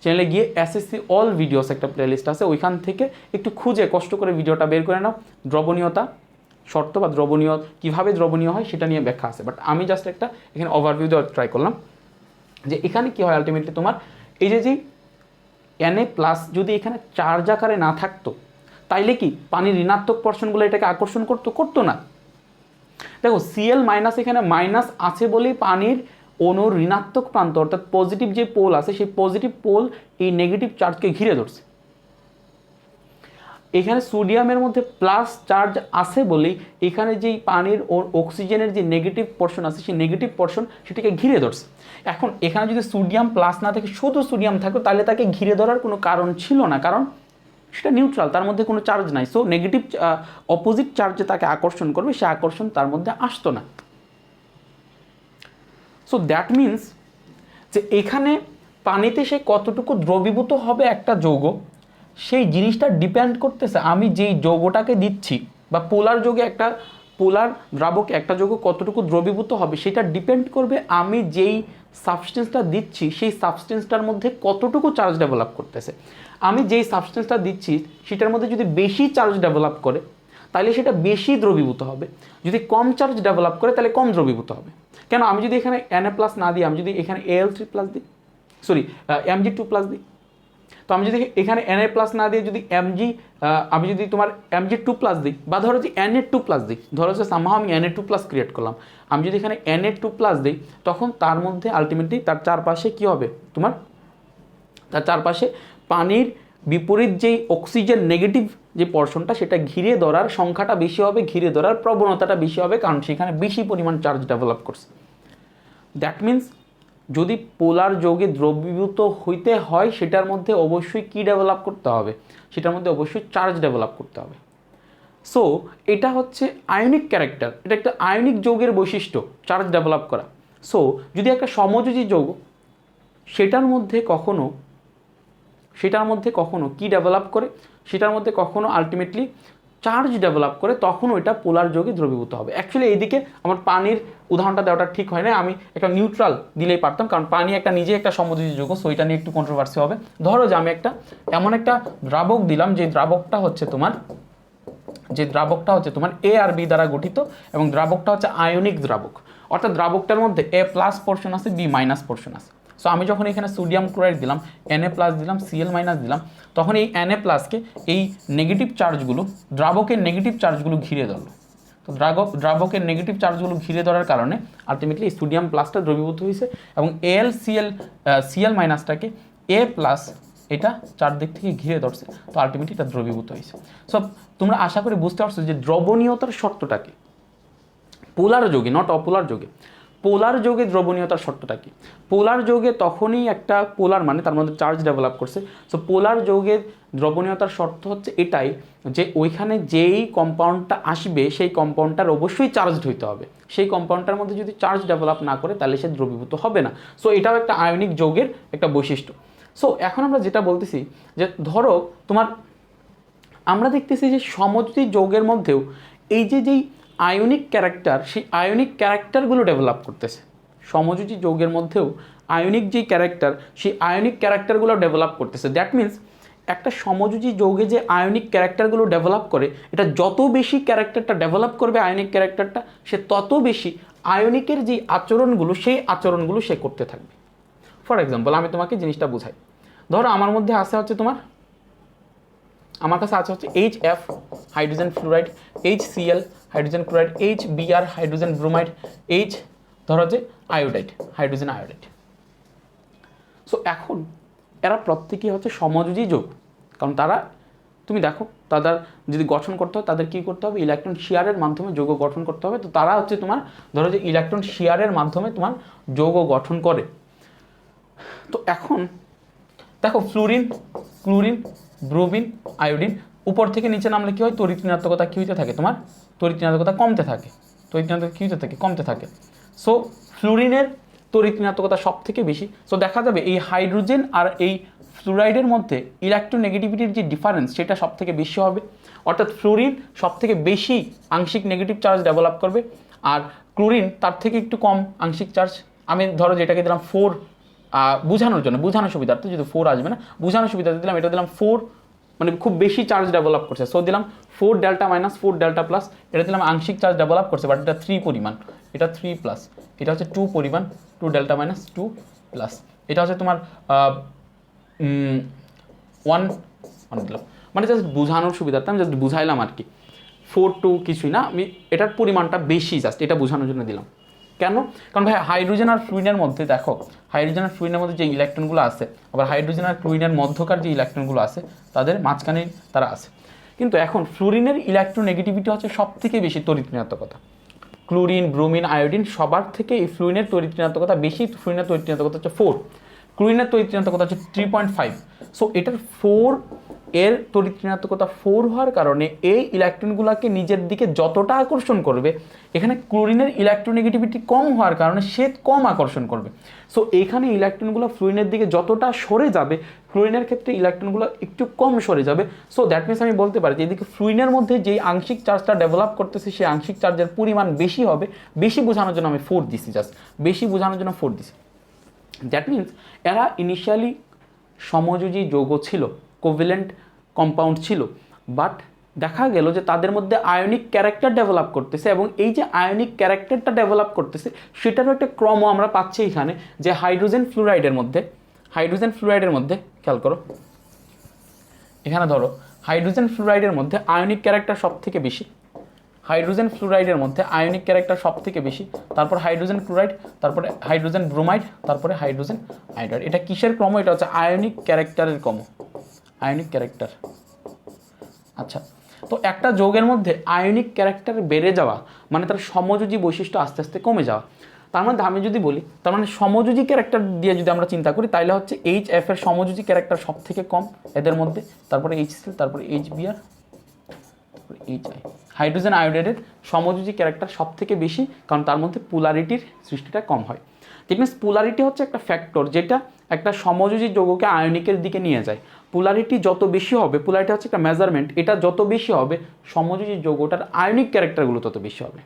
চ্যানেলে গিয়ে এসএসসি অল ভিডিওস একটা প্লেলিস্ট আছে, ওইখান থেকে একটু খুঁজে কষ্ট করে ভিডিওটা বের করে নাও। দ্রবণীয়তা শর্ত বা দ্রবণীয় কীভাবে দ্রবণীয় হয় সেটা নিয়ে ব্যাখ্যা আছে, বাট আমি জাস্ট একটা এখানে ওভারভিউ দেওয়ার ট্রাই করলাম যে এখানে কী হয়। আলটিমেটলি তোমার এই যে Na প্লাস যদি এখানে চার্জ আকারে না থাকতো তাইলে কি পানির ঋণাত্মক পোর্শনগুলো এটাকে আকর্ষণ করতো না। দেখো Cl মাইনাস এখানে মাইনাস আছে বলেই পানির অণুর ঋণাত্মক প্রান্ত অর্থাৎ পজিটিভ যে পোল আছে সেই পজিটিভ পোল এই নেগেটিভ চার্জকে ঘিরে ধরছে। এখানে সোডিয়ামের মধ্যে প্লাস চার্জ আছে বলেই এখানে যেই পানির ও অক্সিজেনের যে নেগেটিভ পোর্শন আছে সেই নেগেটিভ পোর্শন সেটাকে ঘিরে ধরছে। এখন এখানে যদি সোডিয়াম প্লাস না থাকে, শুধু সোডিয়াম থাকতো, তাহলে তাকে ঘিরে ধরার কোনো কারণ ছিল না, কারণ সেটা নিউট্রাল, তার মধ্যে কোনো চার্জ নাই। সো নেগেটিভ অপোজিট চার্জে তাকে আকর্ষণ করবে, সে আকর্ষণ তার মধ্যে আসতো না। সো দ্যাট মিনস যে এখানে পানিতে সে কতটুকু দ্রবীভূত হবে একটা যৌগ, সেই জিনিসটা ডিপেন্ড করতেছে আমি যেই যৌগটাকে দিচ্ছি, বা পোলার যৌগে একটা পোলার দ্রাবকে একটা যৌগ কতটুকু দ্রবীভূত হবে সেটা ডিপেন্ড করবে আমি যেই সাবস্টেন্সটা দিচ্ছি সেই সাবস্টেন্সটার মধ্যে কতটুকু চার্জ ডেভেলপ করতেছে। আমি যেই সাবস্টেন্সটা দিচ্ছি সেটার মধ্যে যদি বেশি চার্জ ডেভেলপ করে তাহলে সেটা বেশি দ্রবীভূত হবে, যদি কম চার্জ ডেভেলপ করে তাহলে কম দ্রবীভূত হবে। কেন, আমি যদি এখানে Na প্লাস না দিই, আমি যদি এখানে Al3 প্লাস দিই, Mg2 প্লাস দিই, তো আমি যদি এখানে Na প্লাস না দিয়ে যদি আমি যদি তোমার Mg2 প্লাস দিই, বা ধরো যে Na2 প্লাস দিই, ধরো যে সামহাও আমি Na2 প্লাস ক্রিয়েট করলাম, আমি যদি এখানে Na2 প্লাস দিই তখন তার মধ্যে আলটিমেটলি তার চারপাশে কী হবে, তোমার তার চারপাশে পানির বিপরীত যেই অক্সিজেন নেগেটিভ যে পোর্শনটা সেটা ঘিরে ধরার সংখ্যাটা বেশি হবে, ঘিরে ধরার প্রবণতাটা বেশি হবে, কারণ সেখানে বেশি পরিমাণ চার্জ ডেভেলপ করছে। দ্যাট মিন্স যদি পোলার যৌগে দ্রবীভূত হইতে হয় সেটার মধ্যে অবশ্যই কি ডেভেলপ করতে হবে, সেটার মধ্যে অবশ্যই চার্জ ডেভেলপ করতে হবে। সো এটা হচ্ছে আয়নিক ক্যারেক্টার, এটা একটা আয়নিক যৌগের বৈশিষ্ট্য চার্জ ডেভেলপ করা। সো যদি একটা সমযোজী যৌগ সেটার মধ্যে কখনো কি ডেভেলপ করে, সেটার মধ্যে কখনো আলটিমেটলি চার্জ ডেভেলপ করে, তখন ওইটা পোলার যৌগে দ্রবীভূত হবে। অ্যাকচুয়ালি এইদিকে আমার পানির উদাহরণটা দেওয়াটা ঠিক হয় না, আমি একটা নিউট্রাল দিলেই পারতাম, কারণ পানি একটা নিজে একটা সমযোজী যৌগ, সো এটা নিয়ে একটু কন্ট্রোভার্সি হবে। ধরো যে আমি এমন একটা দ্রাবক দিলাম যে দ্রাবকটা হচ্ছে তোমার A আর B দ্বারা গঠিত, এবং দ্রাবকটা হচ্ছে আয়নিক দ্রাবক, অর্থাৎ দ্রাবকটার মধ্যে A প্লাস পোর্শন আছে, B মাইনাস পোর্শন আছে। সো আমি যখন এখানে সোডিয়াম ক্লোরাইড দিলাম, Na প্লাস দিলাম, Cl মাইনাস দিলাম, তখন এই Na প্লাসকে এই নেগেটিভ চার্জগুলো, দ্রাবকের নেগেটিভ চার্জগুলো ঘিরে ধরলো। তো দ্রাবকের নেগেটিভ চার্জগুলো ঘিরে ধরার কারণে আলটিমেটলি এই সোডিয়াম প্লাসটা দ্রবীভূত হয়েছে, এবং Cl মাইনাসটাকে A প্লাস এটা চারদিক থেকে ঘিরে ধরছে, তো আলটিমেটলি এটা দ্রবীভূত হয়েছে। সো তোমরা আশা করি বুঝতে পারছো যে দ্রবণীয়তার শর্তটাকে পোলার যৌগে, নট অপোলার যৌগে, পোলার যৌগে দ্রবণীয়তার শর্তটা কি? পোলার যৌগে তখনই একটা পোলার মানে তার মধ্যে চার্জ ডেভেলপ করছে। সো পোলার যৌগের দ্রবণীয়তার শর্ত হচ্ছে এটাই যে ওইখানে যেই কম্পাউন্ডটা আসবে সেই কম্পাউন্ডটার অবশ্যই চার্জড হইতে হবে। সেই কম্পাউন্ডটার মধ্যে যদি চার্জ ডেভেলপ না করে তাহলে সে দ্রবীভূত হবে না। সো এটাও একটা আয়নিক যৌগের একটা বৈশিষ্ট্য। সো এখন আমরা যেটা বলতেছি যে ধরো তোমার আমরা দেখতেছি যে সমযোজী যৌগের মধ্যেও এই যেই আয়নিক ক্যারেক্টার, সেই আয়নিক ক্যারেক্টারগুলো ডেভেলপ করতেছে। সমযোজী যৌগের মধ্যেও আয়নিক যেই ক্যারেক্টার, সেই আয়নিক ক্যারেক্টারগুলো ডেভেলপ করতেছে। দ্যাট মিন্স একটা সমযোজী যৌগে যে আয়নিক ক্যারেক্টারগুলো ডেভেলপ করে, এটা যত বেশি ক্যারেক্টারটা ডেভেলপ করবে আয়নিক ক্যারেক্টারটা, সে তত বেশি আয়নিকের যে আচরণগুলো সেই আচরণগুলো সে করতে থাকবে। ফর এক্সাম্পল আমি তোমাকে জিনিসটা বুঝাই। ধরো আমার মধ্যে আছে হচ্ছে আমার কাছে আছে হচ্ছে HF hydrogen fluoride, HCl hydrogen chloride, HBr hydrogen bromide, ধরো যে আয়োডাইড হাইড্রোজেন আয়োডাইড। সো এখন এরা প্রত্যেকেই হচ্ছে সমযোজী যৌগ, কারণ তারা তুমি দেখো তাদের যদি গঠন করতে হয় তাদের কী করতে হবে, ইলেকট্রন শেয়ারের মাধ্যমে যৌগ গঠন করতে হবে। তো তারা হচ্ছে তোমার ধরো যে ইলেকট্রন শেয়ারের মাধ্যমে তোমার যৌগ গঠন করে। তো এখন দেখো ফ্লুরিন, ক্লোরিন, ব্রোমিন, আয়োডিন উপর থেকে নিচে নামলে কী হয়, তড়িৎ ঋণাত্মকতা কী হইতে থাকে, তোমার তড়িৎ ঋণাত্মকতা কমতে থাকে। তড়িৎ ঋণাত্মকতা কী হইতে থাকে, কমতে থাকে। সো ফ্লুরিনের তড়িৎ ঋণাত্মকতা সব থেকে বেশি। সো দেখা যাবে এই হাইড্রোজেন আর এই ফ্লুরাইডের মধ্যে ইলেকট্রোনেগেটিভিটির যে ডিফারেন্স সেটা সব থেকে বেশি হবে। অর্থাৎ ফ্লুরিন সব থেকে বেশি আংশিক নেগেটিভ চার্জ ডেভেলপ করবে, আর ক্লোরিন তার থেকে একটু কম আংশিক চার্জ। আমি ধরো যেটাকে দিলাম 4 বোঝানোর জন্য, বোঝানোর সুবিধার্থে, যদি 4 আসবে না বোঝানোর সুবিধার্থে দিলাম, এটা দিলাম 4 মানে খুব বেশি চার্জ ডেভেলপ করছে। সো দিলাম 4 ডেল্টা মাইনাস 4 ডেল্টা প্লাস, এটা দিলাম আংশিক চার্জ ডেভেলপ করছে বাট এটা 3 পরিমাণ, এটা 3 প্লাস, এটা হচ্ছে 2 পরিমাণ, 2 ডেল্টা মাইনাস 2 প্লাস, এটা হচ্ছে তোমার 1 দিলাম, মানে জাস্ট বোঝানোর সুবিধার্থে আমি জাস্ট বুঝাইলাম আর কি। 4 2 কিছুই না, আমি এটার পরিমাণটা বেশি জাস্ট এটা বোঝানোর জন্য দিলাম। কেন? কারণ ভাই হাইড্রোজেন আর ফ্লুরিনের মধ্যে দেখো, হাইড্রোজেন আর ফ্লুরিনের মধ্যে যে ইলেকট্রনগুলো আছে, আবার হাইড্রোজেন আর ক্লোরিনের মধ্যকার যে ইলেকট্রনগুলো আছে তাদের মাঝখানে তারা আছে। কিন্তু এখন ফ্লুরিনের ইলেকট্রোনেগেটিভিটি হচ্ছে সব থেকে বেশি তড়িৎ ঋণাত্মকতা। ক্লোরিন, ব্রোমিন, আয়োডিন সবার থেকে এই ফ্লুরিনের তড়িৎ ঋণাত্মকতা বেশি। ফ্লুরিনের তড়িৎ ঋণাত্মকতা হচ্ছে 4, ক্লোরিনের তড়িৎ ঋণাত্মকতা হচ্ছে 3.5। সো এটার 4 এর তড়িৎ ঋণাত্মকতা 4 হওয়ার কারণে এই ইলেকট্রনগুলোকে নিজের দিকে যতটা আকর্ষণ করবে, এখানে ক্লোরিনের ইলেকট্রোনেগেটিভিটি কম হওয়ার কারণে সে কম আকর্ষণ করবে। সো এখানে ইলেকট্রনগুলো ফ্লুরিনের দিকে যতটা সরে যাবে, ফ্লুরিনের ক্ষেত্রে ইলেকট্রনগুলো একটু কম সরে যাবে। সো দ্যাট মিনস আমি বলতে পারি যে এদিকে ফ্লুরিনের মধ্যে যেই আংশিক চার্জটা ডেভেলপ করতেছে সেই আংশিক চার্জের পরিমাণ বেশি হবে। বেশি বোঝানোর জন্য আমি 4 দিছি, জাস্ট বেশি বোঝানোর জন্য 4 দিছি। দ্যাট মিনস এরা ইনিশিয়ালি সমযোজী যৌগ ছিল, কোভ্যালেন্ট কম্পাউন্ড ছিল, বাট দেখা গেল যে তাদের মধ্যে আয়নিক ক্যারেক্টার ডেভেলপ করতেছে, এবং এই যে আয়নিক ক্যারেক্টারটা ডেভেলপ করতেছে সেটারও একটা ক্রম আমরা পাচ্ছি এখানে, যে হাইড্রোজেন ফ্লুরাইডের মধ্যে খেয়াল করো, এখানে ধরো হাইড্রোজেন ফ্লুরাইডের মধ্যে আয়নিক ক্যারেক্টার সব থেকে বেশি, হাইড্রোজেন ফ্লুরাইডের মধ্যে আয়নিক ক্যারেক্টার সব থেকে বেশি, তারপর হাইড্রোজেন ক্লোরাইড, তারপরে হাইড্রোজেন ব্রোমাইড, তারপরে হাইড্রোজেন আয়োডাইড। এটা কিসের ক্রম? এটা হচ্ছে আয়নিক ক্যারেক্টারের ক্রম, আয়নিক ক্যারেক্টার। আচ্ছা, তো একটা যৌগের মধ্যে আয়নিক ক্যারেক্টার বেড়ে যাওয়া মানে তার সমযোজী বৈশিষ্ট্য আস্তে আস্তে কমে যাওয়া। তার মধ্যে আমি যদি বলি, তার মানে সমযোজী ক্যারেক্টার দিয়ে যদি আমরা চিন্তা করি তাহলে হচ্ছে HF এর সমযোজী ক্যারেক্টার সব থেকে কম এদের মধ্যে, তারপরে HCl, তারপরে HBr, তারপরে HI। হাইড্রোজেন আয়োডাইডের সমযোজী ক্যারেক্টার সব থেকে বেশি, কারণ তার মধ্যে পোলারিটির সৃষ্টিটা কম হয়। ঠিক মিনস পোলারিটি হচ্ছে একটা ফ্যাক্টর যেটা একটা সমযোজী যৌগকে আয়নিকের দিকে নিয়ে যায়। পোলারিটি যত বেশি হবে, পোলারিটি হচ্ছে একটা মেজারমেন্ট, এটা যত বেশি হবে সমযোজী যৌগটার আয়নিক ক্যারেক্টারগুলো তত বেশি হবে।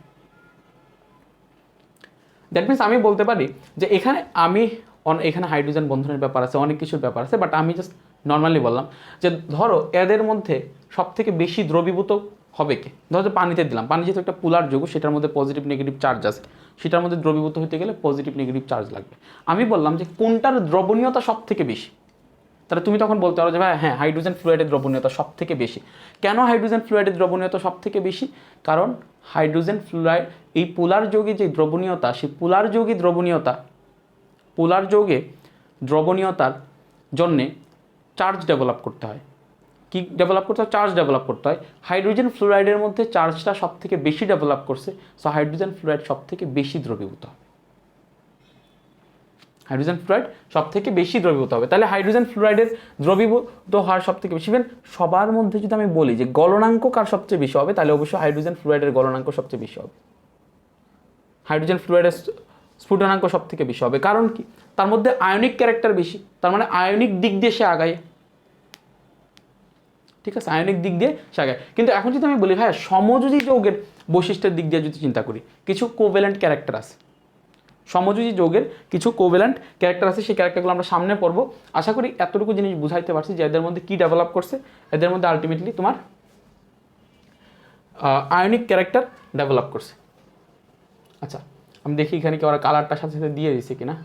দ্যাট মিনস আমি বলতে পারি যে এখানে হাইড্রোজেন বন্ধনের ব্যাপার আছে, অনেক কিছুর ব্যাপার আছে, বাট আমি জাস্ট নর্মালি বললাম যে ধরো এদের মধ্যে সব থেকে বেশি দ্রবীভূত হবে কে? ধরো যে পানিতে দিলাম, পানি যেহেতু একটা পোলার যৌগ, সেটার মধ্যে পজিটিভ নেগেটিভ চার্জ আছে, সেটার মধ্যে দ্রবীভূত হতে গেলে পজিটিভ নেগেটিভ চার্জ লাগবে। আমি বললাম যে কোনটার দ্রবণীয়তা সব থেকে বেশি, তাহলে তুমি তখন বলতে পারো যে ভাই হ্যাঁ হাইড্রোজেন ফ্লুরাইডের দ্রবণীয়তা সব থেকে বেশি। কেন হাইড্রোজেন ফ্লুরাইডের দ্রবণীয়তা সব থেকে বেশি? কারণ হাইড্রোজেন ফ্লুরাইড এই পোলার যৌগে যে দ্রবণীয়তা, সেই পোলার যৌগে দ্রবণীয়তার জন্যে চার্জ ডেভেলপ করতে হয়। কি ডেভেলপ করতে হয়? চার্জ ডেভেলপ করতে হয়। হাইড্রোজেন ফ্লুরাইডের মধ্যে চার্জটা সব থেকে বেশি ডেভেলপ করছে, সো হাইড্রোজেন ফ্লুরাইড সব থেকে বেশি দ্রবীভূত হবে। হাইড্রোজেন ফ্লুরাইড সব থেকে বেশি দ্রবীভূত হবে। তাহলে হাইড্রোজেন ফ্লুরাইডের দ্রবীভূত হওয়ার সব থেকে বেশি, সবার মধ্যে যদি আমি বলি যে গলনাঙ্ক কার সবচেয়ে বেশি হবে, তাহলে অবশ্যই হাইড্রোজেন ফ্লুরাইডের গলনাঙ্ক সবচেয়ে বেশি হবে। হাইড্রোজেন ফ্লুরাইডের স্ফুটনাঙ্ক সব থেকে বেশি হবে। কারণ কি? তার মধ্যে আয়নিক ক্যারেক্টার বেশি, তার মানে আয়নিক দিক দিয়ে সে আগায়। ঠিক আছে, আয়নিক দিক দিয়ে সে আগায়। কিন্তু এখন যদি আমি বলি ভাইয়া সমযোজী যৌগের বৈশিষ্ট্যের দিক দিয়ে যদি চিন্তা করি, কিছু কোভ্যালেন্ট ক্যারেক্টার আছে, সমযোজী যৌগের কিছু কোভ্যালেন্ট ক্যারেক্টার আছে, সেই ক্যারেক্টারগুলো আমরা সামনে পড়বো। আশা করি এতটুকু জিনিস বুঝাইতে পারছি যে এদের মধ্যে কী ডেভেলপ করছে। এদের মধ্যে আলটিমেটলি তোমার আয়নিক ক্যারেক্টার ডেভেলপ করছে। আচ্ছা, আমি দেখি এখানে কি ওরা কালারটার সাথে সাথে দিয়ে দিছে কিনা।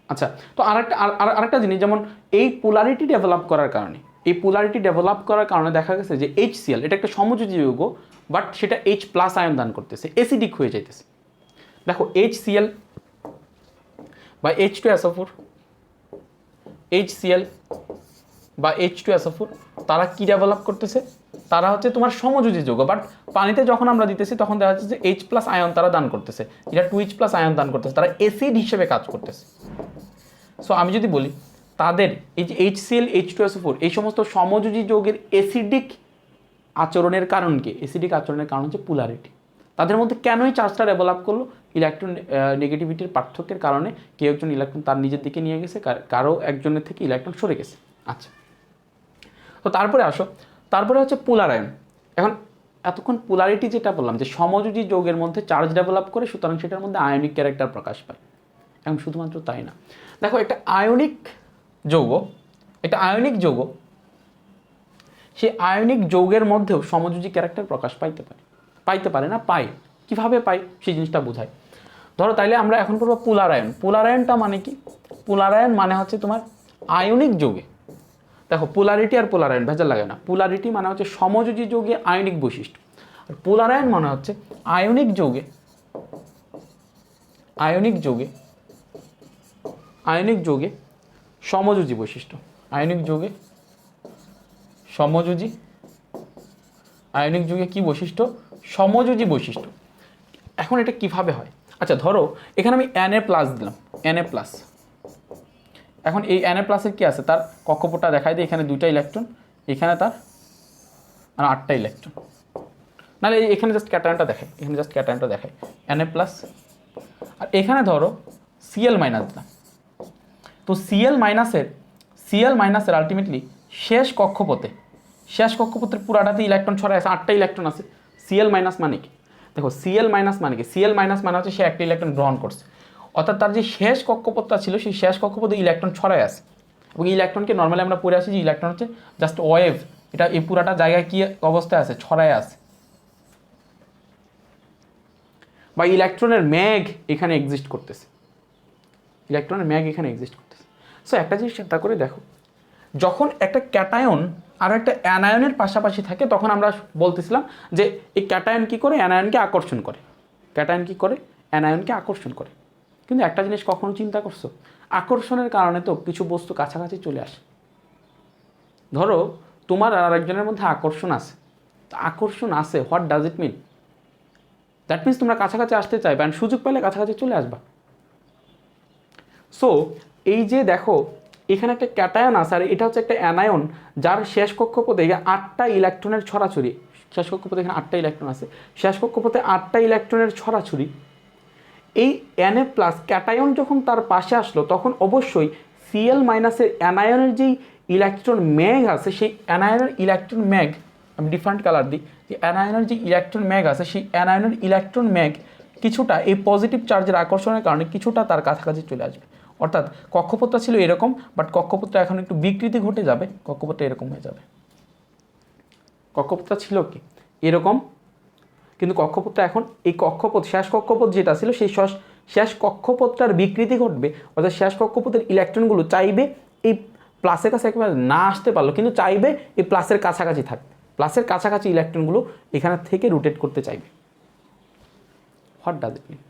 আচ্ছা, তো আরেকটা জিনিস, যেমন এই পোলারিটি ডেভেলপ করার কারণে দেখা গেছে যে HCl এটা একটা সমযোজী যৌগ, বাট সেটা H+ আয়ন দান করতেছে, অ্যাসিডিক হয়ে যাইতেছে। দেখো HCl বা H2SO4, HCl বা H2SO4 তারা কি ডেভেলপ করতেছে? তারা হচ্ছে তোমার সমযোজী যৌগ, বাট পানিতে যখন আমরা দিতেছি তখন দেখা যাচ্ছে যে H+ আয়ন তারা দান করতেছে, এটা 2H+ আয়ন দান করতেছে, তারা অ্যাসিড হিসেবে কাজ করতেছে। সো আমি যদি বলি তাদের এই যে HCl, H2SO4 এই সমস্ত সমযোজী যৌগের অ্যাসিডিক আচরণের কারণ কি? অ্যাসিডিক আচরণের কারণ হচ্ছে পোলারিটি। তাদের মধ্যে কেনই চার্জটা ডেভেলপ করলো? ইলেকট্রন নেগেটিভিটির পার্থক্যের কারণে কেউ একজন ইলেকট্রন তার নিজের দিকে নিয়ে গেছে, কারো একজনের থেকে ইলেকট্রন সরে গেছে। আচ্ছা, তো তারপরে হচ্ছে পোলার আয়ন। এখন এতক্ষণ পোলারিটি যেটা বললাম যে সমযোজী যৌগের মধ্যে চার্জ ডেভেলপ করে, সুতরাং সেটার মধ্যে আয়নিক ক্যারেক্টার প্রকাশ পায়। এবং শুধুমাত্র তাই না, দেখো একটা আয়নিক যৌগ সেই আয়নিক যৌগের মধ্যেও সমযোজী ক্যারেক্টার প্রকাশ পাইতে পারে না, পায়। কিভাবে পায় সেই জিনিসটা বোঝায়। ধরো তাইলে আমরা এখন পড়বো পোলার আয়ন। পোলার আয়নটা মানে কি? পোলার আয়ন মানে হচ্ছে তোমার আয়নিক যৌগে, দেখো পোলারিটি আর পোলার আয়ন ভেজাল লাগে না। পোলারিটি মানে হচ্ছে সমযোজী যৌগে আয়নিক বৈশিষ্ট্য, আর পোলার আয়ন মানে হচ্ছে আয়নিক যৌগে সমযোজী বৈশিষ্ট্য। আয়নিক যৌগে কি বৈশিষ্ট্য? সমযোজী বৈশিষ্ট্য। এখন এটা কিভাবে হয়? আচ্ছা, ধরো এখানে আমি Na+ দিলাম, Na+। এখন এই Na+ কি আছে? তার কক্ষপথটা দেখাই দিই। এখানে 2টা ইলেকট্রন, এখানে তার আর 8টা ইলেকট্রন। নাহলে এখানে জাস্ট ক্যাটায়নটা দেখাই, Na+। আর এখানে ধরো Cl- দিলাম। তো Cl- এর আলটিমেটলি শেষ কক্ষপথের পুরাটাতে ইলেকট্রন ছড়ায় আছে, 8টা ইলেকট্রন আছে। Cl- মানে কি? দেখো Cl- মানে কি? Cl- মানে হচ্ছে সে একটা ইলেকট্রন গ্রহণ করছে, অর্থাৎ তার যে শেষ কক্ষপথটা ছিল সেই শেষ কক্ষপথে ইলেকট্রন ছড়ায় আছে। এবং ইলেকট্রনকে নর্মালি আমরা পড়ে আসি যে ইলেকট্রন হচ্ছে জাস্ট ওয়েভ, এটা এই পুরাটা জায়গায় কি অবস্থায় আছে? ছড়ায় আছে। বা ইলেকট্রনের ম্যাগ এখানে এক্সিস্ট করতেছে, সো একটা জিনিস চিন্তা করে দেখো, যখন একটা ক্যাটায়ন আর একটা অ্যানায়নের পাশাপাশি থাকে তখন আমরা বলতেছিলাম যে এই ক্যাটায়ন কি করে? অ্যানায়নকে আকর্ষণ করে। কিন্তু একটা জিনিস কখনো চিন্তা করছো? আকর্ষণের কারণে তো কিছু বস্তু কাছাকাছি চলে আসে। ধরো তোমার আর আরেকজনের মধ্যে আকর্ষণ আছে, what does it mean? That means তোমরা কাছাকাছি আসতে চাইবে, অ্যান্ড সুযোগ পেলে কাছাকাছি চলে আসবা। সো এই যে দেখো এখানে একটা ক্যাটায়ন আছে, আর এটা হচ্ছে একটা অ্যানায়ন যার শেষ কক্ষপথে 8টা ইলেকট্রনের ছড়াছড়ি। শেষ কক্ষপথে এখানে 8টা ইলেকট্রন আছে, শেষ কক্ষপথে 8টা ইলেকট্রনের ছড়াছড়ি। এই Na+ ক্যাটায়ন যখন তার পাশে আসলো তখন অবশ্যই Cl- এর অ্যানায়নের যেই ইলেকট্রন ম্যাগ আছে, সেই অ্যানায়নের ইলেকট্রন ম্যাগ, আমি ডিফারেন্ট কালার দিই, যে অ্যানায়নের যে ইলেকট্রন ম্যাগ আছে সেই অ্যানায়নের ইলেকট্রন ম্যাগ কিছুটা এই পজিটিভ চার্জের আকর্ষণের কারণে কিছুটা তার কাছাকাছি চলে আসবে। অর্থাৎ কক্ষপথটা ছিল এরকম, বাট কক্ষপথটা এখন একটু বিকৃতি ঘটে যাবে, কক্ষপথটা এরকম হয়ে যাবে। কক্ষপথটা ছিল কি এরকম, কিন্তু কক্ষপথটা এখন এই শেষ কক্ষপথ যেটা ছিল সেই শেষ কক্ষপথটার বিকৃতি ঘটবে, অর্থাৎ শেষ কক্ষপথের ইলেকট্রনগুলো চাইবে এই প্লাসের কাছে একেবারে না আসতে পারলো, কিন্তু চাইবে এই প্লাসের কাছাকাছি থাকবে। প্লাসের কাছাকাছি ইলেকট্রনগুলো এখানে থেকে রোটেট করতে চাইবে। What does it mean?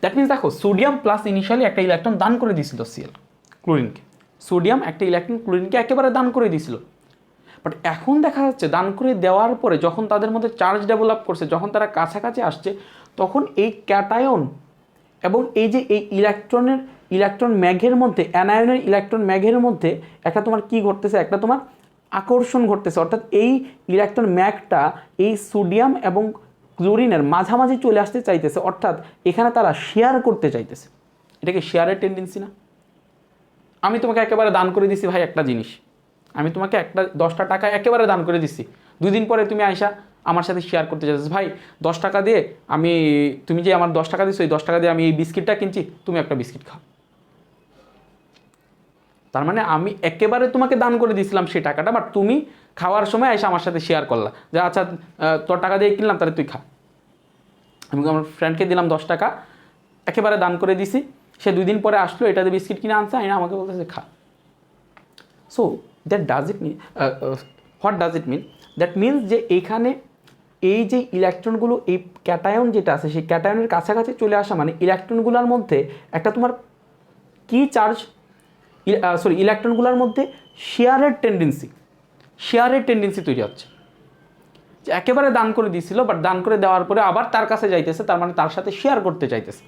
That means দেখো সোডিয়াম+ ইনিশিয়ালি একটা ইলেকট্রন দান করে দিয়েছিল ক্লোরিনকে। সোডিয়াম একটা ইলেকট্রন ক্লোরিনকে একেবারে দান করে দিয়েছিল, বাট এখন দেখা যাচ্ছে দান করে দেওয়ার পরে যখন তাদের মধ্যে চার্জ ডেভেলপ করছে, যখন তারা কাছাকাছি আসছে, তখন এই ক্যাটায়ন এবং এই যে এই ইলেকট্রন ম্যাঘের মধ্যে, অ্যানায়নের ইলেকট্রন ম্যাঘের মধ্যে একটা তোমার কি ঘটতেছে, একটা তোমার আকর্ষণ ঘটতেছে। অর্থাৎ এই ইলেকট্রন ম্যাঘটা এই সোডিয়াম এবং ক্লোরিনের মাঝামাঝি চলে আসতে চাইতেছে, অর্থাৎ এখানে তারা শেয়ার করতে চাইতেছে। এটা কি শেয়ারের টেন্ডেন্সি না? আমি তোমাকে একেবারে দান করে দিছি ভাই একটা জিনিস, আমি তোমাকে একটা 10টা টাকা একেবারে দান করে দিছি, 2 দিন পরে তুমি আইসা আমার সাথে শেয়ার করতে চাইতেছো, ভাই 10 টাকা দিয়ে আমি, তুমি যে আমার 10 টাকা দিছো, এই 10 টাকা দিয়ে আমি এই বিস্কিটটা কিনছি, তুমি একটা বিস্কিট খাও। তার মানে আমি একেবারে তোমাকে দান করে দিয়েছিলাম সেই টাকাটা, বাট তুমি খাওয়ার সময় এসে আমার সাথে শেয়ার করলা যে আচ্ছা তোর টাকা দিয়ে কিনলাম, তাহলে তুই খা। আমি আমার ফ্রেন্ডকে দিলাম 10 টাকা, একেবারে দান করে দিছি, সে 2 দিন পরে আসলো, এটাতে বিস্কিট কিনে আনছে, আইনা আমাকে বলতেছে খা। So that does it mean, what does it mean? That means যে এইখানে এই যে ইলেকট্রনগুলো, এই ক্যাটায়ন যেটা আছে সেই ক্যাটায়নের কাছাকাছি চলে আসা মানে ইলেকট্রনগুলোর মধ্যে একটা তোমার কি চার্জ, ইলেকট্রনগুলোর মধ্যে শেয়ারের টেন্ডেন্সি তৈরি হচ্ছে। যে একেবারে দান করে দিয়েছিল, বাট দান করে দেওয়ার পরে আবার তার কাছে যাইতেছে, তার মানে তার সাথে শেয়ার করতে চাইতেছে।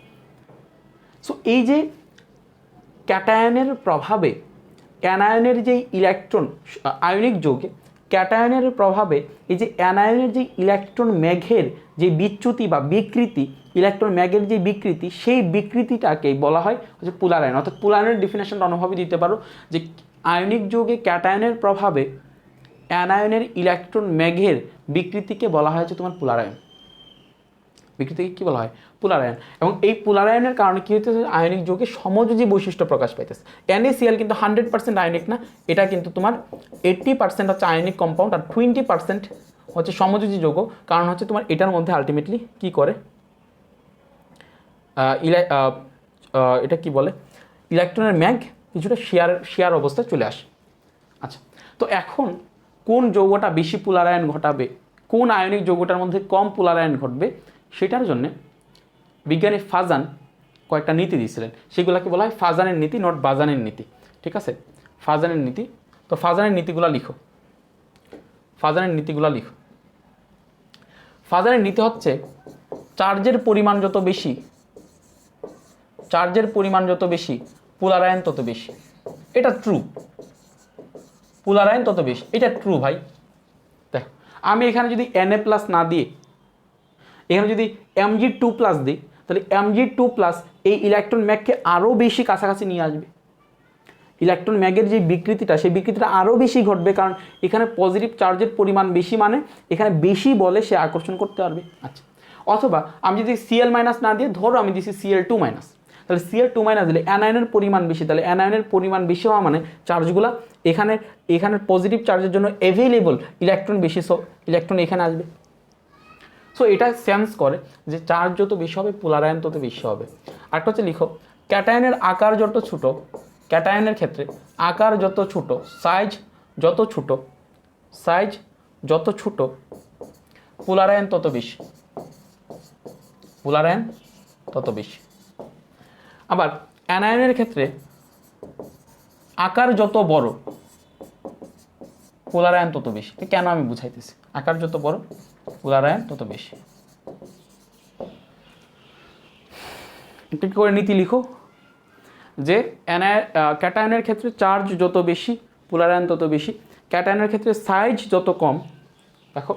সো এই যে ক্যাটায়নের প্রভাবে অ্যানায়নের যেই ইলেকট্রন, আয়নিক যৌগে ক্যাটায়নের প্রভাবে এই যে অ্যানায়নের যে ইলেকট্রন ম্যাঘের যে বিচ্যুতি বা বিকৃতি, ইলেকট্রন ম্যাঘের যে বিকৃতি, সেই বিকৃতিটাকেই বলা হয় হচ্ছে পোলার আয়ন। অর্থাৎ পোলার আয়নের ডেফিনেশনটা অন্যভাবে দিতে পারো যে আয়নিক যৌগে ক্যাটায়নের প্রভাবে অ্যানায়নের ইলেকট্রন ম্যাঘের বিকৃতিকে বলা হয় হচ্ছে তোমার পোলার আয়ন। বিকৃতিকে কী বলা হয়? পোলার আয়ন। এবং এই পোলার আয়নের কারণে কী হইতেছে, আয়নিক যৌগে সমযোজী বৈশিষ্ট্য প্রকাশ পাইতেছে। NaCl কিন্তু 100% আয়নিক না, এটা কিন্তু তোমার 80% হচ্ছে আয়নিক কম্পাউন্ড, আর 20% হচ্ছে সমযোজী যৌগ। কারণ হচ্ছে তোমার এটার মধ্যে আলটিমেটলি কী করে, এটা কি বলে, ইলেকট্রনের ম্যাঘ কিছুটা শেয়ার অবস্থায় চলে আসে। আচ্ছা, তো এখন কোন যৌগটা বেশি পোলারায়ন ঘটাবে, কোন আয়নিক যৌগটার মধ্যে কম পোলারায়ন ঘটবে, সেটার জন্য বিজ্ঞানী ফাজান কয়েকটা নীতি দিয়েছিলেন। সেগুলোকে বলা হয় ফাজানের নীতি, নট বাজানের নীতি। ঠিক আছে, ফাজানের নীতি। তো ফাজানের নীতিগুলো লিখো, ফাজানের নীতিগুলো লিখো। ফাজানের নীতি হচ্ছে চার্জের পরিমাণ যত বেশি পোলারায়ন তত বেশি। এটা ট্রু, পোলারায়ন তত বেশি, এটা ট্রু ভাই। দেখো আমি এখানে যদি Na+ না দিয়ে এখানে যদি Mg2+ দিই, তাহলে Mg2+ এই ইলেকট্রন ম্যাগকে আরও বেশি কাছাকাছি নিয়ে আসবে। ইলেকট্রন ম্যাগের যে বিকৃতিটা, সেই বিকৃতিটা আরও বেশি ঘটবে, কারণ এখানে পজিটিভ চার্জের পরিমাণ বেশি, মানে এখানে বেশি বলে সে আকর্ষণ করতে পারবে। আচ্ছা, অথবা আমি যদি Cl- না দিয়ে, ধরো আমি দিছি Cl2-, তাহলে Cl2- দিলে অ্যানায়নের পরিমাণ বেশি, তাহলে অ্যানায়নের পরিমাণ বেশি হওয়া মানে চার্জগুলো এখানে পজিটিভ চার্জের জন্য অ্যাভেলেবল ইলেকট্রন বেশি, সো ইলেকট্রন এখানে আসবে। সো এটা সেন্স করে যে চার্জ যত বেশি হবে পোলারায়ন তত বেশি হবে। আরেকটা হচ্ছে লিখো, ক্যাটায়নের আকার যত ছোট, ক্যাটায়নের ক্ষেত্রে আকার যত ছোট, সাইজ যত ছোট, পোলারায়ন তত বেশি, পোলারায়ন তত বেশি। আবার অ্যানায়নের ক্ষেত্রে আকার যত বড়, পোলারায়ন তত বেশি। কেন আমি বুঝাইতেছি, আকার যত বড় পোলারায়ন তত বেশি। একটু করে নীতি লিখো যে ক্যাটায়নের ক্ষেত্রে চার্জ যত বেশি পোলারায়ন তত বেশি, ক্যাটায়নের ক্ষেত্রে সাইজ যত কম। দেখো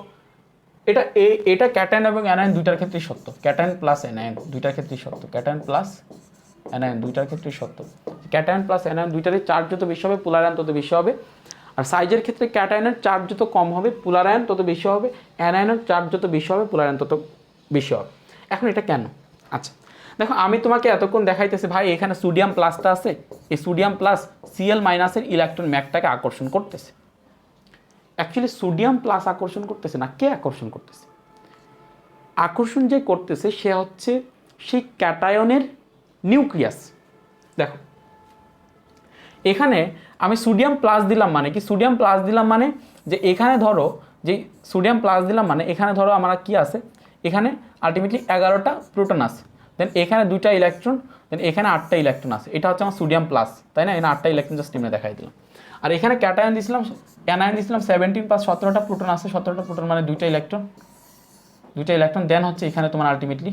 এটা ক্যাটায়ন এবং অ্যানায়ন দুইটার ক্ষেত্রেই সত্য, ক্যাটায়ন প্লাস অ্যানায়ন দুইটার ক্ষেত্রেই সত্য, ক্যাটায়ন প্লাস অ্যানায়ন দুইটার ক্ষেত্রেই সত্য। ক্যাটায়ন প্লাস অ্যানায়ন দুইটারই চার্জ যত বেশি হবে পোলারায়ন তত বেশি হবে। আর সাইজের ক্ষেত্রে ক্যাটায়নের চার্জ যত কম হবে পোলারায়ন তত বেশি হবে, অ্যানায়নের চার্জ যত বেশি হবে পোলারায়ন তত বেশি হবে। এখন এটা কেন? আচ্ছা দেখো, আমি তোমাকে এতক্ষণ দেখাইতেছি ভাই এখানে সোডিয়াম প্লাসটা আছে, এই সোডিয়াম প্লাস Cl- ইলেকট্রন ম্যাগটাকে আকর্ষণ করতেছে। অ্যাকচুয়ালি সোডিয়াম প্লাস আকর্ষণ করতেছে না, কে আকর্ষণ করতেছে? আকর্ষণ যে করতেছে সে হচ্ছে সেই ক্যাটায়নের নিউক্লিয়াস। দেখো এখানে আমি সোডিয়াম প্লাস দিলাম মানে কি, সোডিয়াম প্লাস দিলাম মানে যে এখানে ধরো যে সোডিয়াম প্লাস দিলাম মানে এখানে ধরো আমার কি আছে, এখানে আলটিমেটলি 11টা প্রোটন আছে, দেন এখানে 2টা ইলেকট্রন, দেন এখানে 8টা ইলেকট্রন আছে। এটা হচ্ছে আমার সোডিয়াম প্লাস, তাই না? এখানে 8টা ইলেকট্রন জাস্ট এমনি দেখাই দিলাম। আর এখানে ক্যাটায়ন দিয়েছিলাম, অ্যানায়ন দিয়েছিলাম 17 প্লাস 17টা প্রোটন আছে, 17টা প্রোটন মানে দুইটা ইলেকট্রন দেন হচ্ছে এখানে তোমার আলটিমেটলি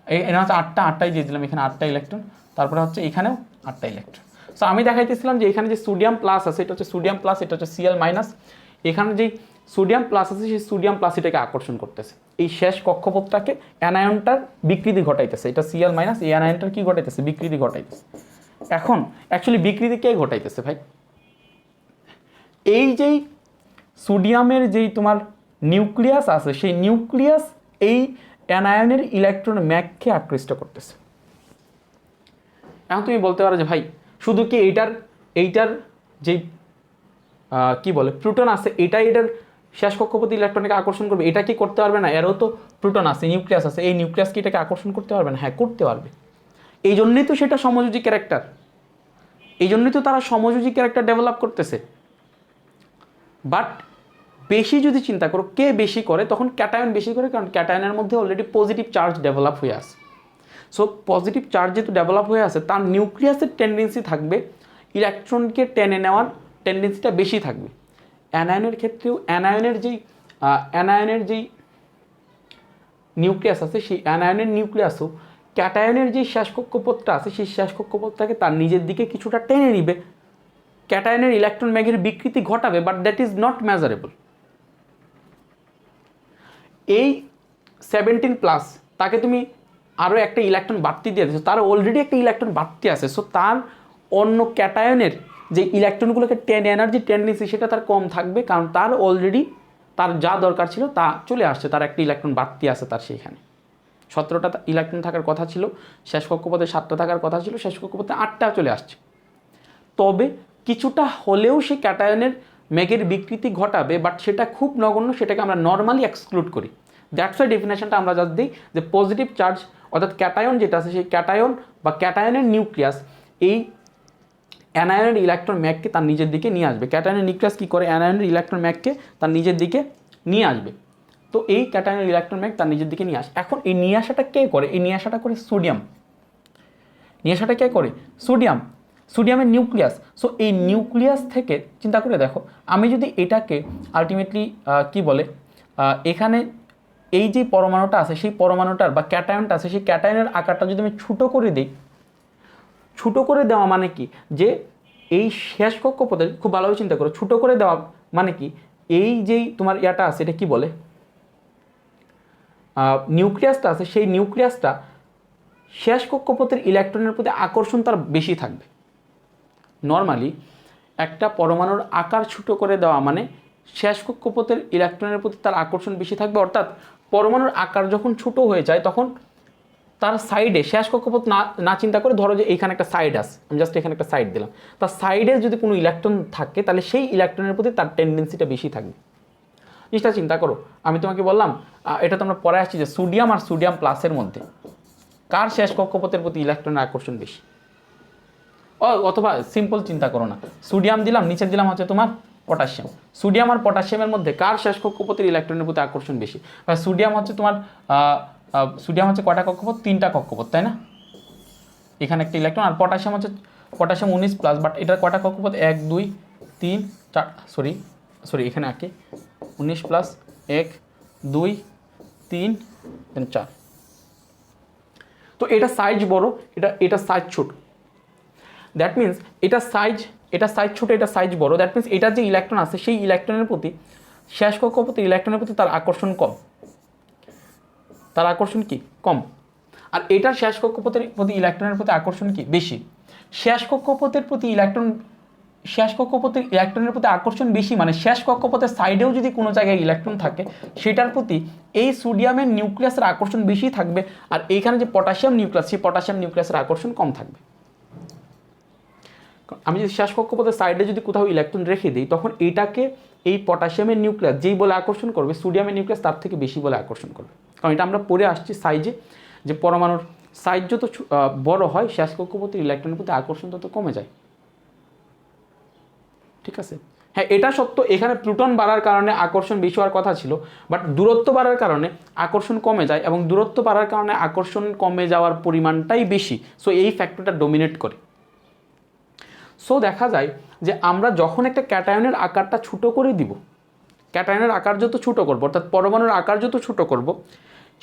এখানে হচ্ছে 8টাই দিয়ে দিলাম, এখানে 8টা ইলেকট্রন, তারপরে হচ্ছে এখানেও 8টা ইলেকট্রন। সো আমি দেখাইতেছিলাম যে এখানে যে সোডিয়াম প্লাস আছে এটা হচ্ছে সোডিয়াম প্লাস, এটা হচ্ছে Cl মাইনাস, এখানে যে সোডিয়াম প্লাস আছে সেই সোডিয়াম প্লাস এটাকে আকর্ষণ করতেছে, এই শেষ কক্ষপথটাকে অ্যানায়নটার বিকৃতি ঘটাইতেছে, এটা Cl মাইনাস এই অ্যানায়নটার কি ঘটাইতেছে, বিকৃতি ঘটাইতেছে। এখন অ্যাকচুয়ালি বিকৃতি কে ঘটাইতেছে ভাই? এই যেই সোডিয়ামের যেই তোমার নিউক্লিয়াস আছে সেই নিউক্লিয়াস এই অ্যানায়নের ইলেকট্রন ম্যাগকে আকৃষ্ট করতেছে। এখন তুমি বলতে পারো যে ভাই শুধু কি এইটার যেই কি বলে প্রোটন আছে এটাই এটার শেষ কক্ষপথে ইলেকট্রনকে আকর্ষণ করবে, এটা কি করতে পারবে না? এরও তো প্রোটন আছে, নিউক্লিয়াস আছে, এই নিউক্লিয়াস কি এটাকে আকর্ষণ করতে পারবে না? হ্যাঁ করতে পারবে। এই জন্যই তো সেটা সমযোজী ক্যারেক্টার, এই জন্যই তো তারা সমযোজী ক্যারেক্টার ডেভেলপ করতেছে। বাট বেশি যদি চিন্তা করো কে বেশি করে, তখন ক্যাটায়ন বেশি করে, কারণ ক্যাটায়নের মধ্যে অলরেডি পজিটিভ চার্জ ডেভেলপ হয়ে আসে। সো পজিটিভ চার্জ যেহেতু ডেভেলপ হয়ে আসে তার নিউক্লিয়াসের টেন্ডেন্সি থাকবে ইলেকট্রনকে টেনে নেওয়ার টেন্ডেন্সিটা বেশি থাকবে। অ্যানায়নের ক্ষেত্রেও অ্যানায়নের যেই নিউক্লিয়াস আছে সেই অ্যানায়নের নিউক্লিয়াসও ক্যাটায়নের যে শেষ কক্ষপথটা আছে সেই শেষ কক্ষপথটাকে তার নিজের দিকে কিছুটা টেনে নিবে, ক্যাটায়নের ইলেকট্রন ম্যাগের বিকৃতি ঘটাবে, but that is not measurable. এই 17 প্লাস তাকে তুমি আরও একটা ইলেকট্রন বাড়তি দিয়ে দিচ্ছ, তার অলরেডি একটা ইলেকট্রন বাড়তি আছে, সো তার অন্য ক্যাটায়নের যে ইলেকট্রনগুলোকে টেনে আনার যে টেন্ডেন্সি সেটা তার কম থাকবে, কারণ তার অলরেডি তার যা দরকার ছিল তা চলে আসছে, তার একটা ইলেকট্রন বাড়তি আছে তার সেইখানে। 17টা ইলেকট্রন থাকার কথা ছিল, শেষ কক্ষপথে 7টা থাকার কথা ছিল, শেষ কক্ষপথে 8টা চলে আসছে। তবে কিছুটা হলেও সে ক্যাটায়নের ম্যাগের বিকৃতি ঘটাবে, বাট সেটা খুব নগণ্য, সেটাকে আমরা নর্মালি এক্সক্লুড করি। দ্যাটস ওয়াই ডেফিনেশনটা আমরা জাস্ট দিই যে পজিটিভ চার্জ অর্থাৎ ক্যাটায়ন যেটা আছে সেই ক্যাটায়ন বা ক্যাটায়নের নিউক্লিয়াস এই অ্যানায়নের ইলেকট্রন ম্যাগকে তার নিজের দিকে নিয়ে আসবে। ক্যাটায়নের নিউক্লিয়াস কী করে? অ্যানায়নের ইলেকট্রন ম্যাগকে তার নিজের দিকে নিয়ে আসবে। তো এই ক্যাটায়নের ইলেকট্রন ম্যাগ তার নিজের দিকে নিয়ে আসে। এখন এই নিয়ে আসাটা কে করে? এই নিয়ে আসাটা করে সোডিয়াম। নিয়ে আসাটা কে করে? সোডিয়ামের নিউক্লিয়াস। সো এই নিউক্লিয়াস থেকে চিন্তা করে দেখো, আমি যদি এটাকে আলটিমেটলি কি বলে এখানে এই যে পরমাণুটা আছে সেই পরমাণুটার বা ক্যাটায়নটা আছে সেই ক্যাটায়নের আকারটা যদি আমি ছোটো করে দিই, ছোটো করে দেওয়া মানে কি যে এই শেষ কক্ষপথে খুব ভালোভাবে চিন্তা করো, ছোটো করে দেওয়া মানে কি এই যেই তোমার ইয়াটা আছে এটা কি বলে নিউক্লিয়াসটা আছে সেই নিউক্লিয়াসটা শেষ কক্ষপথের ইলেকট্রনের প্রতি আকর্ষণ তার বেশি থাকবে। নর্মালি একটা পরমাণুর আকার ছোটো করে দেওয়া মানে শেষ কক্ষপথের ইলেকট্রনের প্রতি তার আকর্ষণ বেশি থাকবে, অর্থাৎ পরমাণুর আকার যখন ছোটো হয়ে যায় তখন তার সাইডে শেষ কক্ষপথ না চিন্তা করে ধরো যে এইখানে একটা সাইড আছে, আমি জাস্ট এখানে একটা সাইড দিলাম, তার সাইডে যদি কোনো ইলেকট্রন থাকে তাহলে সেই ইলেকট্রনের প্রতি তার টেন্ডেন্সিটা বেশি থাকবে। জিনিসটা চিন্তা করো, আমি তোমাকে বললাম এটা তো আমরা পরে আসছি যে সোডিয়াম আর সোডিয়াম প্লাসের মধ্যে কার শেষ কক্ষপথের প্রতি ইলেকট্রনের আকর্ষণ বেশি। অথবা সিম্পল চিন্তা করো না, সোডিয়াম দিলাম, নিচে দিলাম হচ্ছে তোমার পটাশিয়াম, সোডিয়াম আর পটাশিয়ামের মধ্যে কার শেষ কক্ষপথের ইলেকট্রনের প্রতি আকর্ষণ বেশি? সোডিয়াম হচ্ছে তোমার সোডিয়াম হচ্ছে কয়টা কক্ষপথ? 3টা কক্ষপথ, তাই না? এখানে একটা ইলেকট্রন। আর পটাশিয়াম হচ্ছে পটাশিয়াম 19 প্লাস, বাট এটার কয়টা কক্ষপথ? 1 2 3 4 সরি এখানে আঁকে 19 প্লাস 1 2 3 দেন 4। তো এটা সাইজ বড়, এটা সাইজ ছোট, দ্যাট মিনস এটা সাইজ ছোট, এটা সাইজ বড়, দ্যাট মিনস এটা যে ইলেকট্রন আছে সেই ইলেকট্রনের প্রতি শেষ কক্ষপথের ইলেকট্রনের প্রতি তার আকর্ষণ কম, তার আকর্ষণ কি কম। আর এটার শেষ কক্ষপথের প্রতি ইলেকট্রনের প্রতি আকর্ষণ কি বেশি। শেষ কক্ষপথের ইলেকট্রনের প্রতি আকর্ষণ বেশি মানে শেষ কক্ষপথের সাইডেও যদি কোনো জায়গায় ইলেকট্রন থাকে সেটার প্রতি এই সোডিয়ামের নিউক্লিয়াসের আকর্ষণ বেশি থাকবে, আর এইখানে যে পটাশিয়াম নিউক্লিয়াস সেই পটাশিয়াম নিউক্লিয়াসের আকর্ষণ কম থাকবে। আমি যদি শেষ কক্ষপথের সাইডে যদি কোথাও ইলেকট্রন রেখে দিই তখন এটাকে এই পটাশিয়ামের নিউক্লিয়াস যেই বলে আকর্ষণ করবে, সোডিয়ামের নিউক্লিয়াস তার থেকে বেশি বলে আকর্ষণ করবে। কারণ এটা আমরা পড়ে আসছি সাইজে, যে পরমাণুর সাইজ যত বড় হয় শেষ কক্ষপথের ইলেকট্রনের প্রতি আকর্ষণ তত কমে যায়। ঠিক আছে, হ্যাঁ এটা সত্য, এখানে প্রোটন বাড়ার কারণে আকর্ষণ বেশি হওয়ার কথা ছিল, বাট দূরত্ব বাড়ার কারণে আকর্ষণ কমে যায়, এবং দূরত্ব বাড়ার কারণে আকর্ষণ কমে যাওয়ার পরিমাণটাই বেশি। সো এই ফ্যাক্টরটা ডমিনেট করে। সো দেখা যায় যে আমরা যখন একটা ক্যাটায়নের আকারটা ছোটো করে দিব, ক্যাটায়নের আকার যত ছোটো করবো, অর্থাৎ পরমাণুর আকার যত ছোটো করব,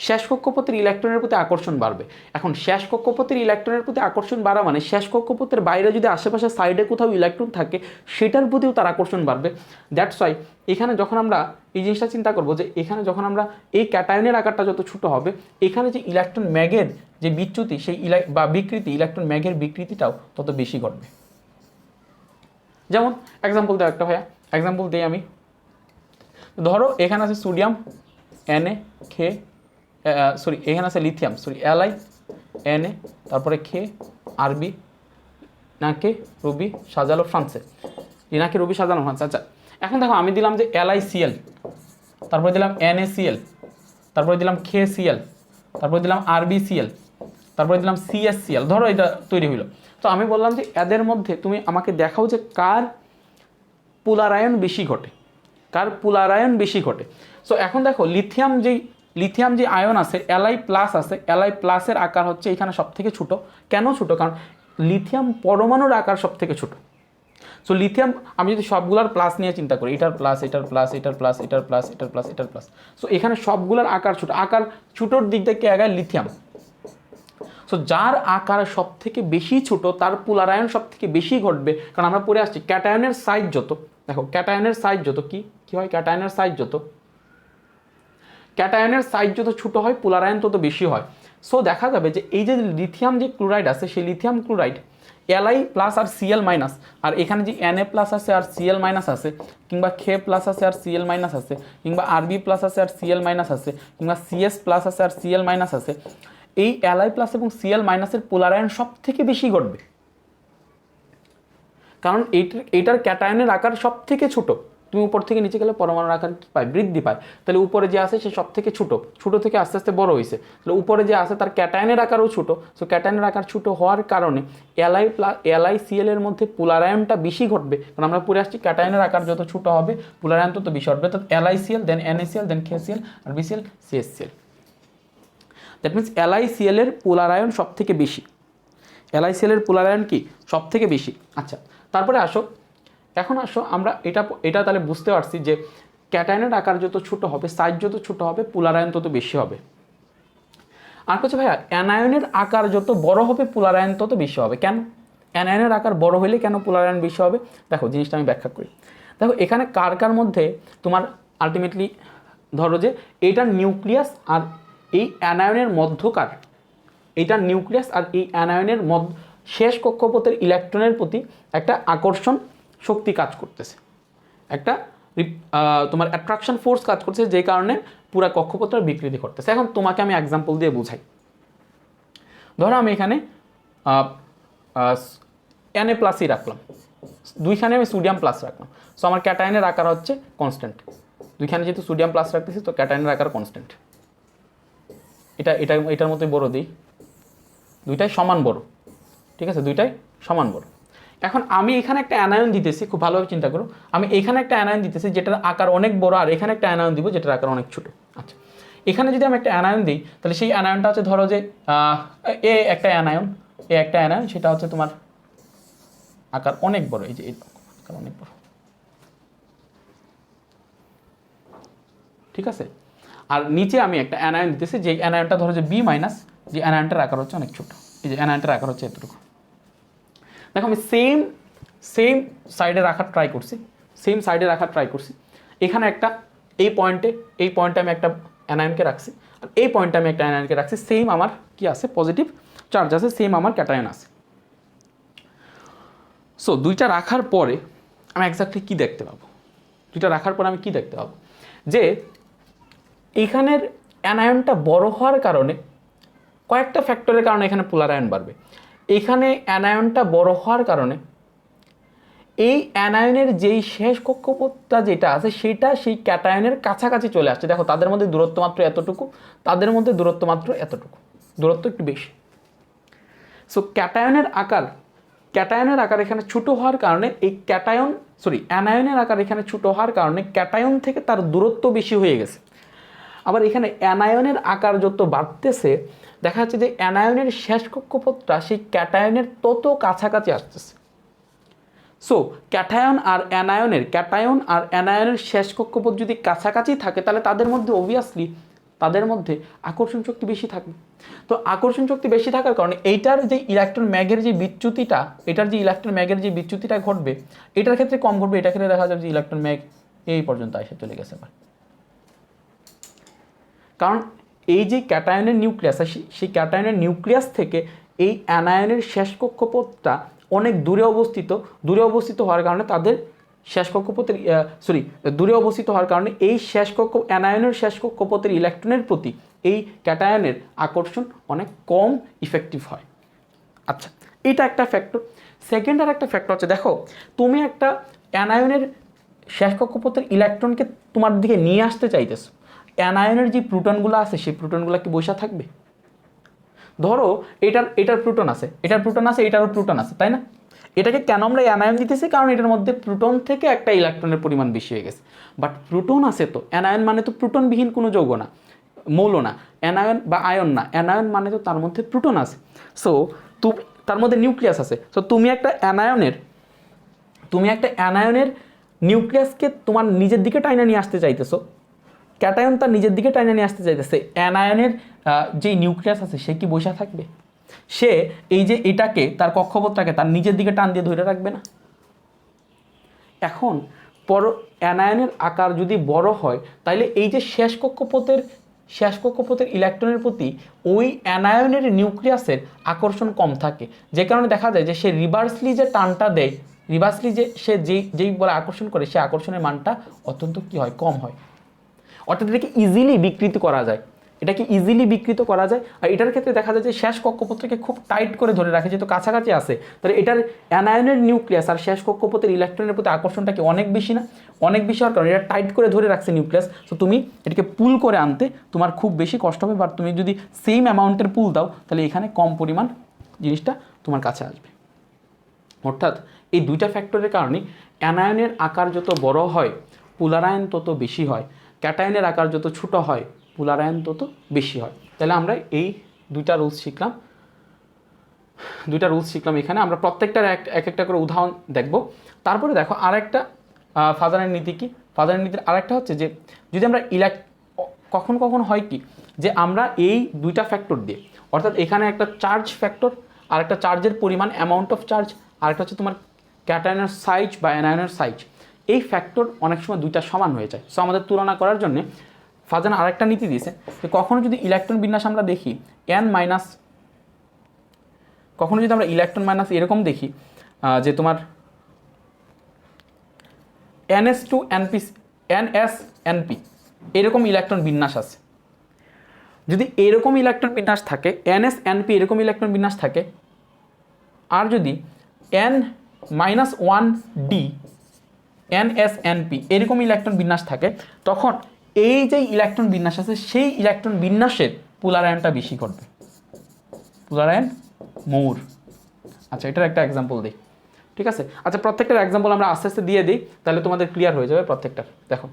শেষ কক্ষপথের ইলেকট্রনের প্রতি আকর্ষণ বাড়বে। এখন শেষ কক্ষপথের ইলেকট্রনের প্রতি আকর্ষণ বাড়া মানে শেষ কক্ষপথের বাইরে যদি আশেপাশে সাইডে কোথাও ইলেকট্রন থাকে সেটার প্রতিও তার আকর্ষণ বাড়বে। দ্যাটস ওয়াই এখানে যখন আমরা এই জিনিসটা চিন্তা করব যে এখানে যখন আমরা এই ক্যাটায়নের আকারটা যত ছোটো হবে, এখানে যে ইলেকট্রন ম্যাগের যে বিচ্যুতি সেই বা বিকৃতি, ইলেকট্রন ম্যাগের বিকৃতিটাও তত বেশি ঘটবে। যেমন এক্সাম্পল দেওয়া একটা ভাইয়া, এক্সাম্পল দিই আমি। ধরো এখানে আছে সোডিয়াম Na খে, সরি এখানে আছে লিথিয়াম, সরি Li Na, তারপরে খে আরবি নাকে রুবি সাজালো ফ্রান্সে, নাকে রুবি সাজানো ফ্রান্সে। আচ্ছা এখন দেখো আমি দিলাম যে LiCl, তারপরে দিলাম NaCl, তারপরে দিলাম KCl, তারপরে দিলাম RbCl, তারপরে দিলাম CSCl। ধরো এটা তৈরি হইলো। তো আমি বললাম যে এদের মধ্যে তুমি আমাকে দেখাও যে কার পোলারায়ন বেশি ঘটে, কার পোলারায়ন বেশি ঘটে। সো এখন দেখো লিথিয়াম যে আয়ন আছে Li প্লাস আছে, Li প্লাসের আকার হচ্ছে এখানে সব থেকে ছোটো। কেন ছোটো? কারণ লিথিয়াম পরমাণুর আকার সব থেকে ছোটো। সো লিথিয়াম আমি যদি সবগুলার প্লাস নিয়ে চিন্তা করি, এটার প্লাস, এটার প্লাস, এটার প্লাস, এটার প্লাস, এটার প্লাস, এটার প্লাস, সো এখানে সবগুলার আকার ছোটো। আকার ছোটোর দিক থেকে আগায় লিথিয়াম। সো যার আকার সব থেকে বেশি ছোট তার পোলারায়ন সব থেকে বেশি ঘটবে। কারণ আমরা পড়ে আসছি ক্যাটায়নের সাইজ যত, দেখো ক্যাটায়নের সাইজ যত কি হয়, ক্যাটায়নের সাইজ যত ছোট হয় পোলারায়ন তত বেশি হয়। সো দেখা যাবে যে এই যে লিথিয়াম যে ক্লোরাইড আছে সেই লিথিয়াম ক্লোরাইড Li প্লাস আর Cl মাইনাস, আর এখানে যে Na প্লাস আছে আর Cl মাইনাস আছে, কিংবা K প্লাস আছে আর Cl মাইনাস আছে, কিংবা Rb প্লাস আছে আর Cl মাইনাস আছে, কিংবা Cs প্লাস আছে আর Cl মাইনাস আছে, এই Li প্লাস এবং Cl মাইনাসের পোলারায়ন সব থেকে বেশি ঘটবে। কারণ এইটার ক্যাটায়নের আকার সব থেকে ছোট। তুমি উপর থেকে নিচে গেলে পরমাণুর আকার কী পায়? বৃদ্ধি পায়। তাহলে উপরে যে আছে সে সব থেকে ছোট থেকে আস্তে আস্তে বড় হয়েছে। তাহলে উপরে যে আছে তার ক্যাটায়নের আকারও ছোট। সো ক্যাটায়নের আকার ছোট হওয়ার কারণে LiCl এর মধ্যে পোলারায়নটা বেশি ঘটবে। কারণ আমরা পড়ে আসছি ক্যাটায়নের আকার যত ছোট হবে পোলারায়ন তত বেশি ঘটবে। অর্থাৎ LiCl, then NaCl, then KCl, RbCl, CSCl। That means LiCl এর পোলারায়ন সব থেকে বেশি। LiCl এর পোলারায়ন কি সব থেকে বেশি। আচ্ছা তারপরে এখন আসো আমরা এটা তাহলে বুঝতে পারছি যে ক্যাটায়নের আকার যত ছোট হবে, সাইজ যত ছোট হবে, পোলারায়ন তত বেশি হবে। আর হচ্ছে ভাইয়া অ্যানায়নের আকার যত বড় হবে পোলারায়ন তত বেশি হবে। কেন? অ্যানায়নের আকার বড় হলে কেন পোলারায়ন বেশি হবে? দেখো জিনিসটা আমি ব্যাখ্যা করি। দেখো এখানে কার মধ্যে তোমার আলটিমেটলি ধরো যে এইটার নিউক্লিয়াস আর এই অ্যানায়নের মধ্যকার, এইটার নিউক্লিয়াস আর এই অ্যানায়নের শেষ কক্ষপথের ইলেকট্রনের প্রতি একটা আকর্ষণ শক্তি কাজ করতেছে, একটা তোমার অ্যাট্রাকশন ফোর্স কাজ করছে, যে কারণে পুরা কক্ষপথটার বিকৃতি করতেছে। এখন তোমাকে আমি এক্সাম্পল দিয়ে বুঝাই। ধরো আমি এখানে Na প্লাসই রাখলাম, দুইখানে আমি সোডিয়াম প্লাস রাখলাম। সো আমার ক্যাটায়নের আকার হচ্ছে কনস্ট্যান্ট। দুইখানে যেহেতু সোডিয়াম প্লাস রাখতেছি তো ক্যাটায়নের আকার কনস্ট্যান্ট। এটার মতোই বড় দিই, দুইটাই সমান বড়, ঠিক আছে, দুইটাই সমান বড়। এখন আমি এখানে একটা অ্যানায়ন দিতেছি, খুব ভালোভাবে চিন্তা করো, আমি এখানে একটা অ্যানায়ন দিতেছি যেটার আকার অনেক বড়, আর এখানে একটা অ্যানায়ন দিব যেটার আকার অনেক ছোট। আচ্ছা এখানে যদি আমি একটা অ্যানায়ন দিই তাহলে সেই অ্যানায়নটা হচ্ছে ধরো যে একটা অ্যানায়ন, সেটা হচ্ছে তোমার আকার অনেক বড়, এই যে আকার অনেক বড়, ঠিক আছে। আর নিচে আমি একটা অ্যানায়ন দিতেছি, যে অ্যানায়নটা ধরো যে B মাইনাস, যে অ্যানায়নটার আকার হচ্ছে অনেক ছোট, এই যে অ্যানায়নটার আকার হচ্ছে এতটুকু। দেখো আমি সেম সাইডে রাখার ট্রাই করছি, এখানে একটা এই পয়েন্টে আমি একটা অ্যানায়নকে রাখছি, আর এই পয়েন্টে আমি একটা অ্যানায়নকে রাখছি। সেম আমার কি আছে? পজিটিভ চার্জ আছে, সেম আমার ক্যাটায়ন আছে। সো দুইটা রাখার পরে আমি এক্স্যাক্টলি কী দেখতে পাবো? যে এখানের অ্যানায়নটা বড় হওয়ার কারণে কয়েকটা ফ্যাক্টরের কারণে এখানে পোলারায়ন বাড়বে। এখানে অ্যানায়নটা বড় হওয়ার কারণে এই অ্যানায়নের যেই শেষ কক্ষপথটা যেটা আছে সেটা সেই ক্যাটায়নের কাছাকাছি চলে আসছে। দেখো তাদের মধ্যে দূরত্ব মাত্র এতটুকু, তাদের মধ্যে দূরত্ব মাত্র এতটুকু, দূরত্ব একটু বেশি। সো ক্যাটায়নের আকার এখানে ছোটো হওয়ার কারণে অ্যানায়নের আকার এখানে ছোটো হওয়ার কারণে ক্যাটায়ন থেকে তার দূরত্ব বেশি হয়ে গেছে। আবার এখানে অ্যানায়নের আকার যত বাড়তেছে দেখা যাচ্ছে যে অ্যানায়নের শেষ কক্ষপথটা সেই ক্যাটায়নের তত কাছাকাছি আসতেছে। সো ক্যাটায়ন আর অ্যানায়নের শেষ কক্ষপথ যদি কাছাকাছি থাকে তাহলে তাদের মধ্যে অবভিয়াসলি তাদের মধ্যে আকর্ষণ শক্তি বেশি থাকবে। তো আকর্ষণ শক্তি বেশি থাকার কারণে এইটার যে ইলেকট্রন ম্যাগের যে বিচ্যুতিটা ঘটবে এটার ক্ষেত্রে কম ঘটবে, এটার ক্ষেত্রে দেখা যাবে যে ইলেকট্রন ম্যাগ এই পর্যন্ত এসে চলে গেছে। কারণ এই যে ক্যাটায়নের নিউক্লিয়াস সেই ক্যাটায়নের নিউক্লিয়াস থেকে এই অ্যানায়নের শেষ কক্ষপথটা অনেক দূরে অবস্থিত হওয়ার কারণে তাদের এই অ্যানায়নের শেষ কক্ষপথের ইলেকট্রনের প্রতি এই ক্যাটায়নের আকর্ষণ অনেক কম ইফেক্টিভ হয়। আচ্ছা, এটা একটা ফ্যাক্টর। সেকেন্ড আর একটা ফ্যাক্টর হচ্ছে, দেখো তুমি একটা অ্যানায়নের শেষ কক্ষপথের ইলেকট্রনকে তোমার দিকে নিয়ে আসতে চাইতেছো, অ্যানায়নের যে প্রোটনগুলো আছে সেই প্রোটনগুলো কি বসে থাকবে? ধরো এটার প্রোটন আছে, এটারও প্রোটন আছে, তাই না? এটাকে কেন আমরা অ্যানায়ন দিতেছি? কারণ এটার মধ্যে প্রোটন থেকে একটা ইলেকট্রনের পরিমাণ বেশি হয়ে গেছে। বাট প্রোটন আছে তো, অ্যানায়ন মানে তো প্রোটনবিহীন কোনো যৌগ না, মৌল না, অ্যানায়ন বা আয়ন না, অ্যানায়ন মানে তো তার মধ্যে প্রোটন আছে। সো তার মধ্যে নিউক্লিয়াস আছে। সো তুমি একটা অ্যানায়নের নিউক্লিয়াসকে তোমার নিজের দিকে টাইনা নিয়ে আসতে চাইতেছো, ক্যাটায়ন তার নিজের দিকে টাইনা নিয়ে আসতে চাইতেছে, অ্যানায়নের যে নিউক্লিয়াস আছে সে কি বসে থাকবে? সে এই যে এটাকে তার কক্ষপথটাকে তার নিজের দিকে টান দিয়ে ধরে রাখবে না। এখন অ্যানায়নের আকার যদি বড় হয় তাহলে এই যে শেষ কক্ষপথের ইলেকট্রনের প্রতি ওই অ্যানায়নের নিউক্লিয়াসের আকর্ষণ কম থাকে, যে কারণে দেখা যায় যে সে রিভার্সলি যে টানটা দেয়, যে সে যেই বলে আকর্ষণ করে, সে আকর্ষণের মানটা অত্যন্ত কী হয়, কম হয়। অর্থাৎ এটাকে ইজিলি বিকৃত করা যায়, আর এটার ক্ষেত্রে দেখা যায় যে শেষ কক্ষপথটাকে খুব টাইট করে ধরে রাখে, যেহেতু কাছাকাছি আছে, তাহলে এটার অ্যানায়নের নিউক্লিয়াস আর শেষ কক্ষপথের ইলেকট্রনের প্রতি আকর্ষণটা কি অনেক বেশি না? অনেক বেশি হওয়ার কারণে এটা টাইট করে ধরে রাখছে নিউক্লিয়াস। তো তুমি এটাকে পুল করে আনতে তোমার খুব বেশি কষ্ট হবে, বাট তুমি যদি সেম অ্যামাউন্টের পুল দাও তাহলে এখানে কম পরিমাণ জিনিসটা তোমার কাছে আসবে। অর্থাৎ এই দুইটা ফ্যাক্টরের কারণে অ্যানায়নের আকার যত বড় হয় পুলারায়ন তত বেশি হয়, ক্যাটায়নের আকার যত ছোট হয় পুলারায়ন তত বেশি হয়। তাহলে আমরা এই দুইটা রুলস শিখলাম। এখানে আমরা প্রত্যেকটার এক একটা করে উদাহরণ দেখব। তারপরে দেখো আরেকটা ফাজারের নীতি কি, ফাজারের নীতির আরেকটা হচ্ছে যে যদি আমরা কখন হয় কি যে আমরা এই দুইটা ফ্যাক্টর দিয়ে, অর্থাৎ এখানে একটা চার্জ ফ্যাক্টর আর একটা চার্জের পরিমাণ, অ্যামাউন্ট অফ চার্জ, আর একটা হচ্ছে তোমার ক্যাটায়নের সাইজ বা অ্যানায়নের সাইজ, এই ফ্যাক্টর অনেক সময় দুইটা সমান হয়ে যায়। সো আমাদের তুলনা করার জন্য ফাজান আরেকটা নীতি দিয়েছে যে কখনো যদি ইলেকট্রন বিন্যাস আমরা দেখি কখনো যদি আমরা ইলেকট্রন মাইনাস এরকম দেখি যে তোমার NS2NP এরকম ইলেকট্রন বিন্যাস আছে, যদি এরকম ইলেকট্রন বিন্যাস থাকে, NSNP এরকম ইলেকট্রন বিন্যাস থাকে, আর যদি N-1D NSNP এরকম ইলেকট্রন বিন্যাস থাকে, তখন এই যে ইলেকট্রন বিন্যাস আছে সেই ইলেকট্রন বিন্যাসের পুলারায়নটা বেশি ঘটবে, পুলারায়ন মোর। আচ্ছা, এটার একটা এক্সাম্পল দিই, ঠিক আছে? আচ্ছা, প্রত্যেকটার এক্সাম্পল আমরা আস্তে আস্তে দিয়ে দিই, তাহলে তোমাদের ক্লিয়ার হয়ে যাবে প্রত্যেকটার। দেখো,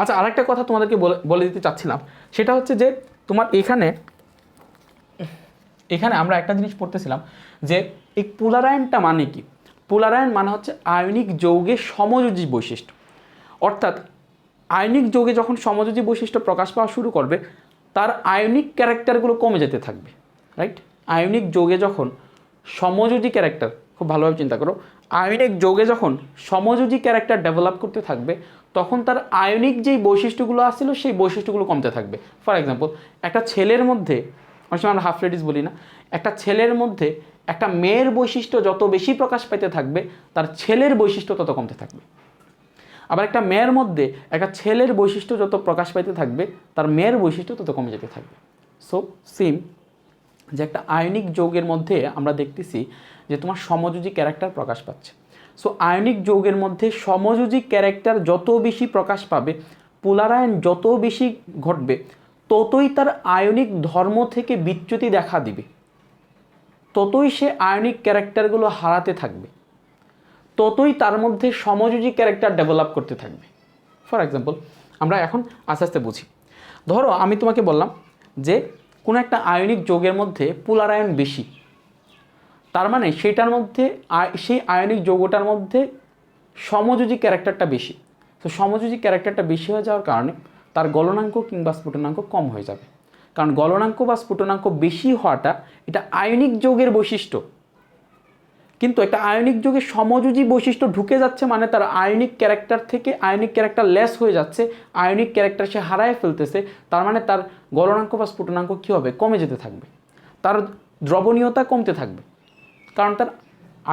আচ্ছা, আরেকটা কথা তোমাদেরকে বলে দিতে চাচ্ছিলাম, সেটা হচ্ছে যে তোমার এখানে আমরা একটা জিনিস পড়তেছিলাম যে এই পুলারায়নটা মানে কি। পুলারায়ন মানে হচ্ছে আয়নিক যৌগের সমযোজী বৈশিষ্ট্য। অর্থাৎ আয়নিক যৌগে যখন সমযোজী বৈশিষ্ট্য প্রকাশ পাওয়া শুরু করবে তার আয়নিক ক্যারেক্টারগুলো কমে যেতে থাকবে, রাইট? আয়নিক যৌগে যখন সমযোজী ক্যারেক্টার, খুব ভালোভাবে চিন্তা করো, আয়নিক যৌগে যখন সমযোজী ক্যারেক্টার ডেভেলপ করতে থাকবে তখন তার আয়নিক যেই বৈশিষ্ট্যগুলো আসছিল সেই বৈশিষ্ট্যগুলো কমতে থাকবে। ফর এক্সাম্পল, একটা ছেলের মধ্যে, অনেক সময় আমরা হাফ লেডিস বলি না, একটা ছেলের মধ্যে একটা মেয়ের বৈশিষ্ট্য যত বেশি প্রকাশ পাইতে থাকবে তার ছেলের বৈশিষ্ট্য তত কমতে থাকবে। আবার একটা মেয়ের মধ্যে একটা ছেলের বৈশিষ্ট্য যত প্রকাশ পাইতে থাকবে তার মেয়ের বৈশিষ্ট্য তত কমে যেতে থাকবে। সো সেম যে একটা আয়নিক যৌগের মধ্যে আমরা দেখতেছি যে তোমার সমযোজী ক্যারেক্টার প্রকাশ পাচ্ছে। সো আয়নিক যৌগের মধ্যে সমযোজী ক্যারেক্টার যত বেশি প্রকাশ পাবে, পোলারায়ন যত বেশি ঘটবে, ততই তার আয়নিক ধর্ম থেকে বিচ্যুতি দেখা দিবে, ততই সে আয়নিক ক্যারেক্টারগুলো হারাতে থাকবে, ততই তার মধ্যে সমযোজী ক্যারেক্টার ডেভেলপ করতে থাকবে। ফর এক্সাম্পল, আমরা এখন আস্তে আস্তে বুঝি। ধরো আমি তোমাকে বললাম যে কোনো একটা আয়নিক যৌগের মধ্যে পোলারায়ন বেশি, তার মানে সেটার মধ্যে সেই আয়নিক যৌগটার মধ্যে সমযোজী ক্যারেক্টারটা বেশি। তো সমযোজী ক্যারেক্টারটা বেশি হয়ে যাওয়ার কারণে তার গলনাঙ্ক কিংবা স্ফুটনাঙ্ক কম হয়ে যাবে। কারণ গলনাঙ্ক বা স্ফুটনাঙ্ক বেশি হওয়াটা এটা আয়নিক যৌগের বৈশিষ্ট্য, কিন্তু একটা আয়নিক যৌগের সমযোজী বৈশিষ্ট্য ঢুকে যাচ্ছে মানে তার আয়নিক ক্যারেক্টার থেকে আয়নিক ক্যারেক্টার লেস হয়ে যাচ্ছে, আয়নিক ক্যারেক্টার সে হারায় ফেলতেছে। তার মানে তার গলনাঙ্ক বা স্ফুটনাঙ্ক কী হবে? কমে যেতে থাকবে, তার দ্রবণীয়তা কমতে থাকবে। কারণ তার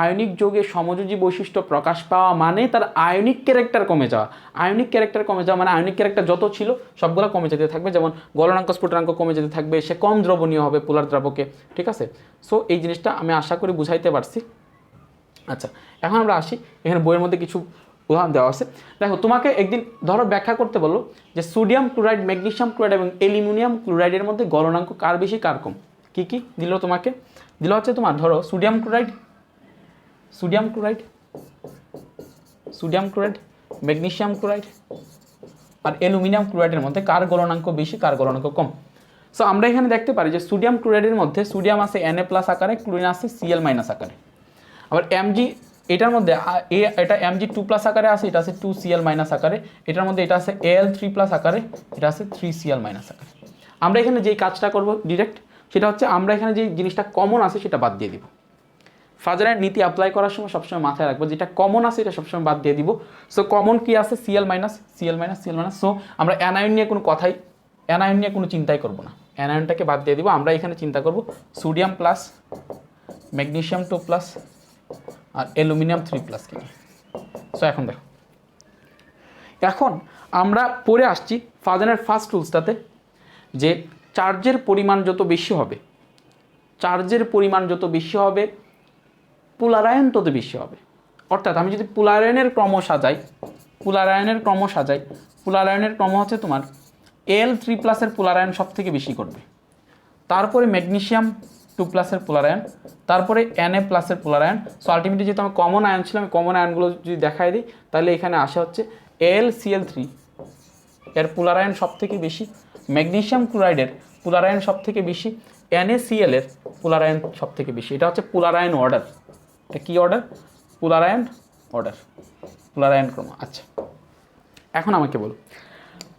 আয়নিক যৌগের সমযোজী বৈশিষ্ট্য প্রকাশ পাওয়া মানে তার আয়নিক ক্যারেক্টার কমে যাওয়া। আয়নিক ক্যারেক্টার কমে যাওয়া মানে আয়নিক ক্যারেক্টার যত ছিল সবগুলো কমে যেতে থাকবে, যেমন গলনাঙ্ক স্ফুটনাঙ্ক কমে যেতে থাকবে, সে কম দ্রবণীয় হবে পোলার দ্রাবকে। ঠিক আছে? সো এই জিনিসটা আমি আশা করি বুঝাইতে পারছি। আচ্ছা, এখন আমরা আসি, এখানে বইয়ের মধ্যে কিছু উদাহরণ দেওয়া আছে। দেখো, তোমাকে একদিন ধরো ব্যাখ্যা করতে বললো যে সোডিয়াম ক্লোরাইড, ম্যাগনেসিয়াম ক্লোরাইড এবং অ্যালুমিনিয়াম ক্লোরাইডের মধ্যে গলনাঙ্ক কার বেশি কার কম। কী কী দিল তোমাকে? দিল হচ্ছে তোমার ধরো সোডিয়াম ক্লোরাইড, ম্যাগনেসিয়াম ক্লোরাইড আর অ্যালুমিনিয়াম ক্লোরাইডের মধ্যে কার গলনাঙ্ক বেশি কার গলনাঙ্ক কম। সো আমরা এখানে দেখতে পারি যে সোডিয়াম ক্লোরাইডের মধ্যে সোডিয়াম আছে Na+ আকারে, ক্লোরিন আছে Cl- আকারে। আবার Mg এটার মধ্যে এটা Mg2+ আকারে আছে, এটা আছে 2Cl- আকারে। এটার মধ্যে এটা আছে Al3+ আকারে, এটা আছে 3Cl- আকারে। আমরা এখানে যেই কাজটা করব ডিরেক্ট, সেটা হচ্ছে আমরা এখানে যে জিনিসটা কমন আছে সেটা বাদ দিয়ে দিব। ফাজারের নীতি অ্যাপ্লাই করার সময় সবসময় মাথায় রাখবো যেটা কমন আছে এটা সবসময় বাদ দিয়ে দিব। সো কমন কি আছে? Cl-, সো আমরা অ্যানায়ন নিয়ে কোনো চিন্তাই করব না, অ্যানায়নটাকে বাদ দিয়ে দিব। আমরা এখানে চিন্তা করব সোডিয়াম প্লাস, ম্যাগনেসিয়াম 2+ আর অ্যালুমিনিয়াম 3+ কি। সো এখন দেখো, এখন আমরা পড়ে আসছি ফাজানের ফার্স্ট রুলসটাতে যে চার্জের পরিমাণ যত বেশি হবে পোলারায়ন তত বেশি হবে। অর্থাৎ আমি যদি পোলারায়নের ক্রম সাজাই, পোলারায়নের ক্রম হচ্ছে তোমার Al3+ এর পোলারায়ন সব থেকে বেশি করবে, তারপরে ম্যাগনেসিয়াম 2+ এর পোলারায়ন, তারপরে Na+ এর পোলারায়ন। সো আলটিমেটলি যেহেতু আমি কমন আয়ন ছিল, আমি কমন আয়নগুলো যদি দেখাই দিই তাহলে এখানে আসে হচ্ছে AlCl3 এর পোলারায়ন সব থেকে বেশি, ম্যাগনেসিয়াম ক্লোরাইডের পোলারায়ন সব থেকে বেশি, NaCl এর পোলারায়ন সব থেকে বেশি। এটা হচ্ছে পোলারায়ন অর্ডার। এটা কি অর্ডার? পোলারায়ন ক্রম। আচ্ছা, এখন আমাকে বলো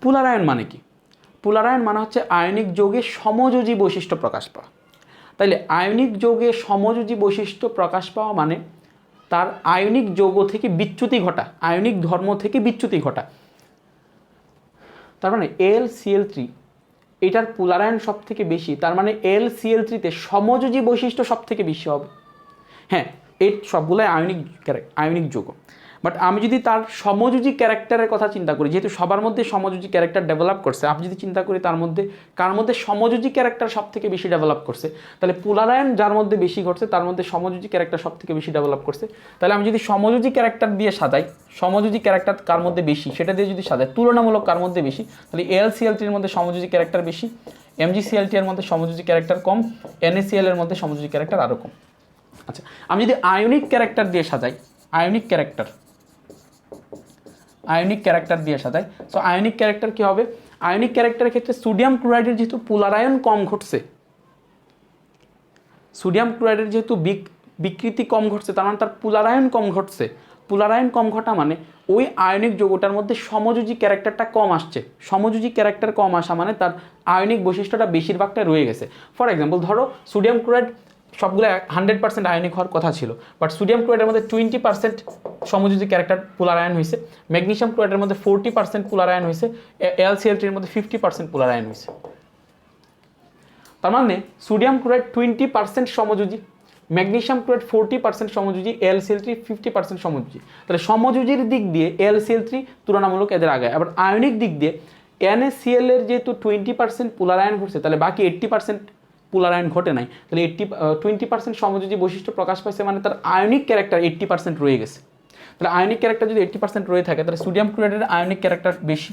পোলারায়ন মানে কি? পোলারায়ন মানে হচ্ছে আয়নিক যৌগের সমযোজী বৈশিষ্ট্য প্রকাশ পাওয়া। তাইলে আয়নিক যৌগের সমযোজী বৈশিষ্ট্য প্রকাশ পাওয়া মানে তার আয়নিক যৌগ থেকে বিচ্যুতি ঘটা, আয়নিক ধর্ম থেকে বিচ্যুতি ঘটা। তার মানে AlCl3 এটার পোলারায়ন সব থেকে বেশি, তার মানে AlCl3-তে সমযোজী বৈশিষ্ট্য সব থেকে বেশি হবে। হ্যাঁ, এই সবগুলাই আয়নিক যৌগ, বাট আমি যদি তার সমযোজী ক্যারেক্টারের কথা চিন্তা করি, যেহেতু সবার মধ্যে সমযোজী ক্যারেক্টার ডেভেলপ করছে, আমি যদি চিন্তা করি তার মধ্যে কার মধ্যে সমযোজী ক্যারেক্টার সব থেকে বেশি ডেভেলপ করছে, তাহলে পোলারায়ন যার মধ্যে বেশি ঘটছে তার মধ্যে সমযোজী ক্যারেক্টার সব থেকে বেশি ডেভেলপ করছে। তাহলে আমি যদি সমযোজী ক্যারেক্টার দিয়ে সাজাই, সমযোজী ক্যারেক্টার কার মধ্যে বেশি সেটা দিয়ে যদি সাজাই, তুলনামূলক কার মধ্যে বেশি, তাহলে AlCl3-এর মধ্যে সমযোজী ক্যারেক্টার বেশি, MgCl2 এর মধ্যে সমযোজী ক্যারেক্টার কম, NaCl এর মধ্যে সমযোজী ক্যারেক্টার আরও কম। আচ্ছা, আমি যদি আয়নিক ক্যারেক্টার দিয়ে সাজাই, আয়নিক ক্যারেক্টার দিয়ে সাজাই, সো আয়নিক ক্যারেক্টার কি হবে? আয়নিক ক্যারেক্টারের ক্ষেত্রে সোডিয়াম ক্লোরাইডের যেহেতু পোলারায়ন কম ঘটছে, বিকৃতি কম ঘটছে, তার মানে তার পোলারায়ন কম ঘটছে। পোলারায়ন কম ঘটা মানে ওই আয়নিক যৌগটার মধ্যে সমযোজী ক্যারেক্টারটা কম আসছে। সমযোজী ক্যারেক্টার কম আসা মানে তার আয়নিক বৈশিষ্ট্যটা বেশিরভাগটা রয়ে গেছে। ফর এক্সাম্পল ধরো সোডিয়াম ক্লোরাইড সবগুলো 100% আয়নিক হওয়ার কথা ছিল, বাট সোডিয়াম ক্লোরাইডের মধ্যে 20% সমযোজী ক্যারেক্টার পোলারায়ন হয়েছে, ম্যাগনেসিয়াম ক্লোরাইডের মধ্যে 40% পোলারায়ন হয়েছে, AlCl3-এর মধ্যে 50% পোলারায়ন হয়েছে। তার মানে সোডিয়াম ক্লোরাইড 20% সমযোজী, ম্যাগনেসিয়াম ক্লোরাইড 40% সমযোজী, AlCl3 50% সমযোজী। তাহলে সমযোজীর দিক দিয়ে AlCl3 তুলনামূলক এদের আগে। আবার আয়নিক দিক দিয়ে NaCl এর যেহেতু 20% পোলারায়ন ঘটছে, তাহলে বাকি 80% পোলারায়ন ঘটে নাই, তাহলে 20% সমযোজী বৈশিষ্ট্য প্রকাশ পাইছে মানে তার আয়নিক ক্যারেক্টার 80% রয়ে গেছে। তাহলে আয়নিক ক্যারেক্টার যদি 80% রয়ে থাকে তাহলে সোডিয়াম ক্লোরাইডের আয়নিক ক্যারেক্টার বেশি,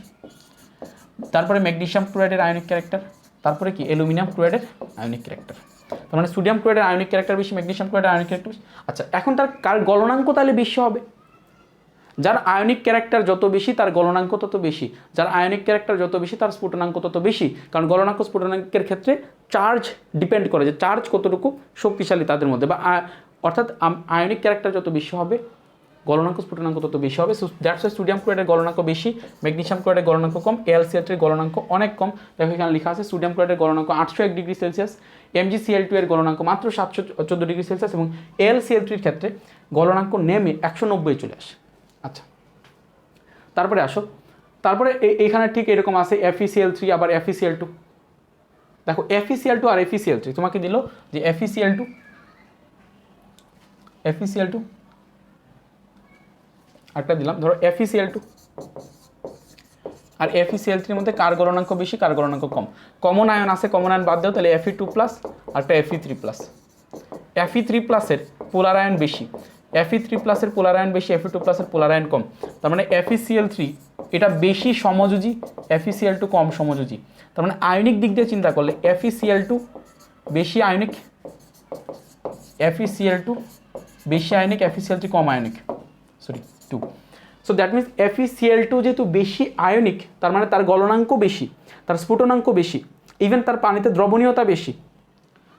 তারপরে ম্যাগনেসিয়াম ক্লোরাইডের আয়নিক ক্যারেক্টার, তারপরে কি অ্যালুমিনিয়াম ক্লোরাইডের আয়নিক ক্যারেক্টার। তার মানে সোডিয়াম ক্লোরাইডের আয়নিক ক্যারেক্টার বেশি, ম্যাগনেসিয়াম ক্লোরাইডের আয়নিক ক্যারেক্টার বেশি। আচ্ছা, এখন তার কার গলনাঙ্ক তাহলে বেশি হবে? যার আয়নিক ক্যারেক্টার যত বেশি তার গলনাঙ্ক তত বেশি, যার আয়নিক ক্যারেক্টার যত বেশি তার স্ফুটনাঙ্ক তত বেশি। কারণ গলনাঙ্ক স্ফুটনাঙ্কের ক্ষেত্রে চার্জ ডিপেন্ড করে যে চার্জ কতটুকু শক্তিশালী তাদের মধ্যে, বা অর্থাৎ আয়নিক ক্যারেক্টার যত বেশি হবে গলনাঙ্ক স্ফুটনাঙ্ক তত বেশি হবে। সো দ্যাটস ওয়াই সোডিয়াম ক্লোরাইডের গলনাঙ্ক বেশি, ম্যাগনেসিয়াম ক্লোরাইডের গলনাঙ্ক কম, AlCl3 এর গলনাঙ্ক অনেক কম। দেখো এখানে লেখা আছে সোডিয়াম ক্লোরাইডের গলনাঙ্ক 801 ডিগ্রি সেলসিয়াস, MgCl2 এর গলনাঙ্ক মাত্র 714 ডিগ্রি সেলসিয়াস এবং AlCl3 এর ক্ষেত্রে গলনাঙ্ক নেমে 190 চলে আসে। আচ্ছা, তারপরে আসো, তারপরে এখানে ঠিক এরকম আছে FeCl3 আবার FeCl2। দেখো FeCl2 আর FeCl3 তোমাকে দিল যে FeCl2 একটা দিলাম, ধরো FeCl2 আর FeCl3 এর মধ্যে কার গলনাঙ্ক বেশি কার গলনাঙ্ক কম। কমন আয়ন আছে, কমন আয়ন বাদ দাও, তাহলে Fe2+ আর একটা Fe3+। Fe3+ এর পোলার আয়ন বেশি, Fe3+ এর পোলার আয়ন বেশি, Fe2+ এর পোলার আয়ন কম। তার মানে FeCl3 এটা বেশি সমযোজী, FeCl2 কম সমযোজী। তার মানে আয়নিক দিক দিয়ে চিন্তা করলে FeCl2 বেশি আয়নিক, FeCl2 বেশি ionic, FeCl3 com ionic, sorry 2। So that means FeCl2 যেহেতু বেশি আয়নিক, তার মানে তার গলনাঙ্ক বেশি, তার স্ফুটনাঙ্ক বেশি, ইভেন তার পানিতে দ্রবণীয়তা বেশি,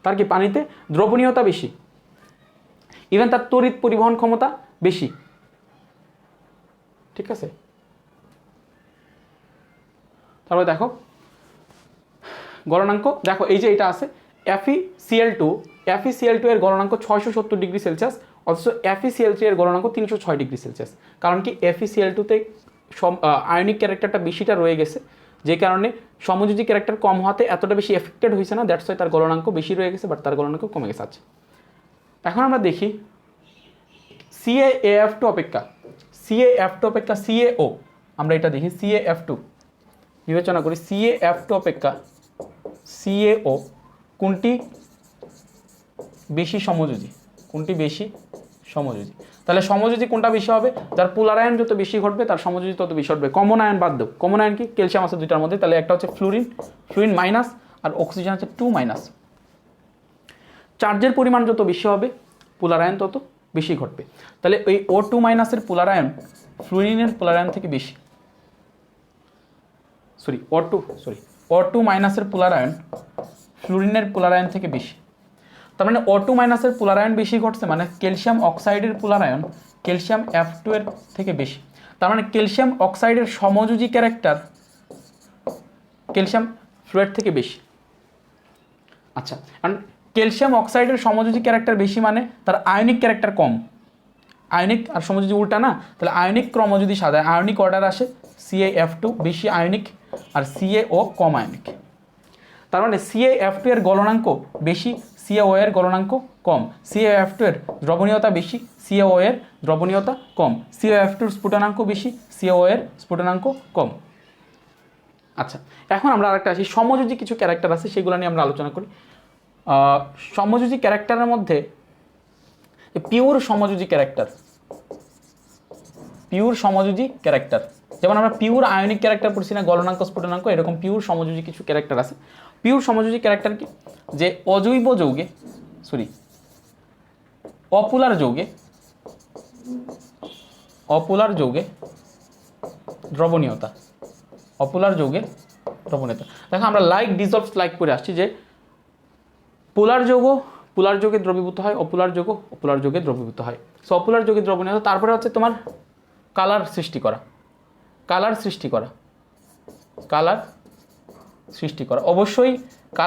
তার কি পানিতে দ্রবণীয়তা বেশি, ইভেন তার তড়িৎ পরিবহন ক্ষমতা বেশি। ঠিক আছে, তারপরে দেখো গলনাঙ্ক, দেখো এই যে এটা আছে FeCl2 এর গলনাঙ্ক 670 ডিগ্রি সেলসিয়াস, অথচ FeCl3 এর গলনাঙ্ক 306 ডিগ্রি সেলসিয়াস। কারণ কি FeCl2তে আয়নিক ক্যারেক্টারটা বেশিটা রয়ে গেছে, যে কারণে সমযোজী ক্যারেক্টার কম হওয়াতে এতটা বেশি এফেক্টেড হয়েছে না, দ্যাটস ওয়াই তার গলনাঙ্ক বেশি রয়ে গেছে, বাট তার গলনাঙ্ক কমে গেছে। আচ্ছা, এখন আমরা দেখি CaF2 অপেক্ষা CaO, আমরা এটা দেখি CaF2 বিবেচনা করি, CaF2 অপেক্ষা CaO কোনটি বেশি সমযোজী, কোনটি বেশি সমযোজী। তাহলে সমযোজী কোনটা বেশি হবে, যার পোলার আয়ন যত বেশি ঘটবে তার সমযোজী তত বেশি ঘটবে। কমন আয়ন বাদ দাও, কমন আয়ন কি, ক্যালসিয়াম আছে দুইটার মধ্যে, তাহলে একটা হচ্ছে ফ্লুরিন মাইনাস আর অক্সিজেন আছে 2-। চার্জের পরিমাণ যত বেশি হবে পোলার আয়ন তত বেশি ঘটবে। তাহলে ওই O2- এর পোলার আয়ন ফ্লুরিনের পোলার আয়ন থেকে বেশি, O2- এর পোলার আয়ন ফ্লুরিনের পোলার আয়ন থেকে বেশি। তার মানে O2- এর পোলার আয়ন বেশি ঘটছে, মানে ক্যালসিয়াম অক্সাইডের পোলার আয়ন ক্যালসিয়াম F2 এর থেকে বেশি। তার মানে ক্যালসিয়াম অক্সাইডের সমযোজী ক্যারেক্টার ক্যালসিয়াম ফ্লুয়েড থেকে বেশি। আচ্ছা, কারণ ক্যালসিয়াম অক্সাইডের সমযোজী ক্যারেক্টার বেশি মানে তার আয়নিক ক্যারেক্টার কম। আয়নিক আর সমযোজী উল্টা না, তাহলে আয়নিক ক্রম যদি সাজায় আয়নিক অর্ডার আসে CaF2 বেশি আয়নিক আর CaO কম আয়নিক। তার মানে CaF2 এর গলনাঙ্ক বেশি, CaO এর গলনাঙ্ক কম। CaF2 এর দ্রবণীয়তা বেশি, CaO এর দ্রবণীয়তা কম। CaF2 এর স্ফুটনাঙ্ক বেশি, CaO এর স্ফুটনাঙ্ক কম। আচ্ছা, এখন আমরা আরেকটা আসি, সমযোজী কিছু ক্যারেক্টার আছে সেগুলো নিয়ে আমরা আলোচনা করি। সমযোজী ক্যারেক্টারের মধ্যে পিওর সমযোজী ক্যারেক্টার, যেমন আমরা পিওর আয়নিক ক্যারেক্টার পড়ছি না, গলনাঙ্ক স্ফুটনাঙ্ক, এরকম পিওর সমযোজী কিছু ক্যারেক্টার আছে। পিওর সমযোজী ক্যারেক্টার কি, যে অপুলার যৌগে দ্রবণীয়তা, দেখো আমরা লাইক ডিসলভস লাইক করে আসছি, যে পোলার যোগে দ্রবীভূত হয়, অপুলার যোগে দ্রবীভূত হয়। সো অপুলার যোগে দ্রবণীয়তা। তারপরে হচ্ছে তোমার কালার সৃষ্টি করা, অবশ্যই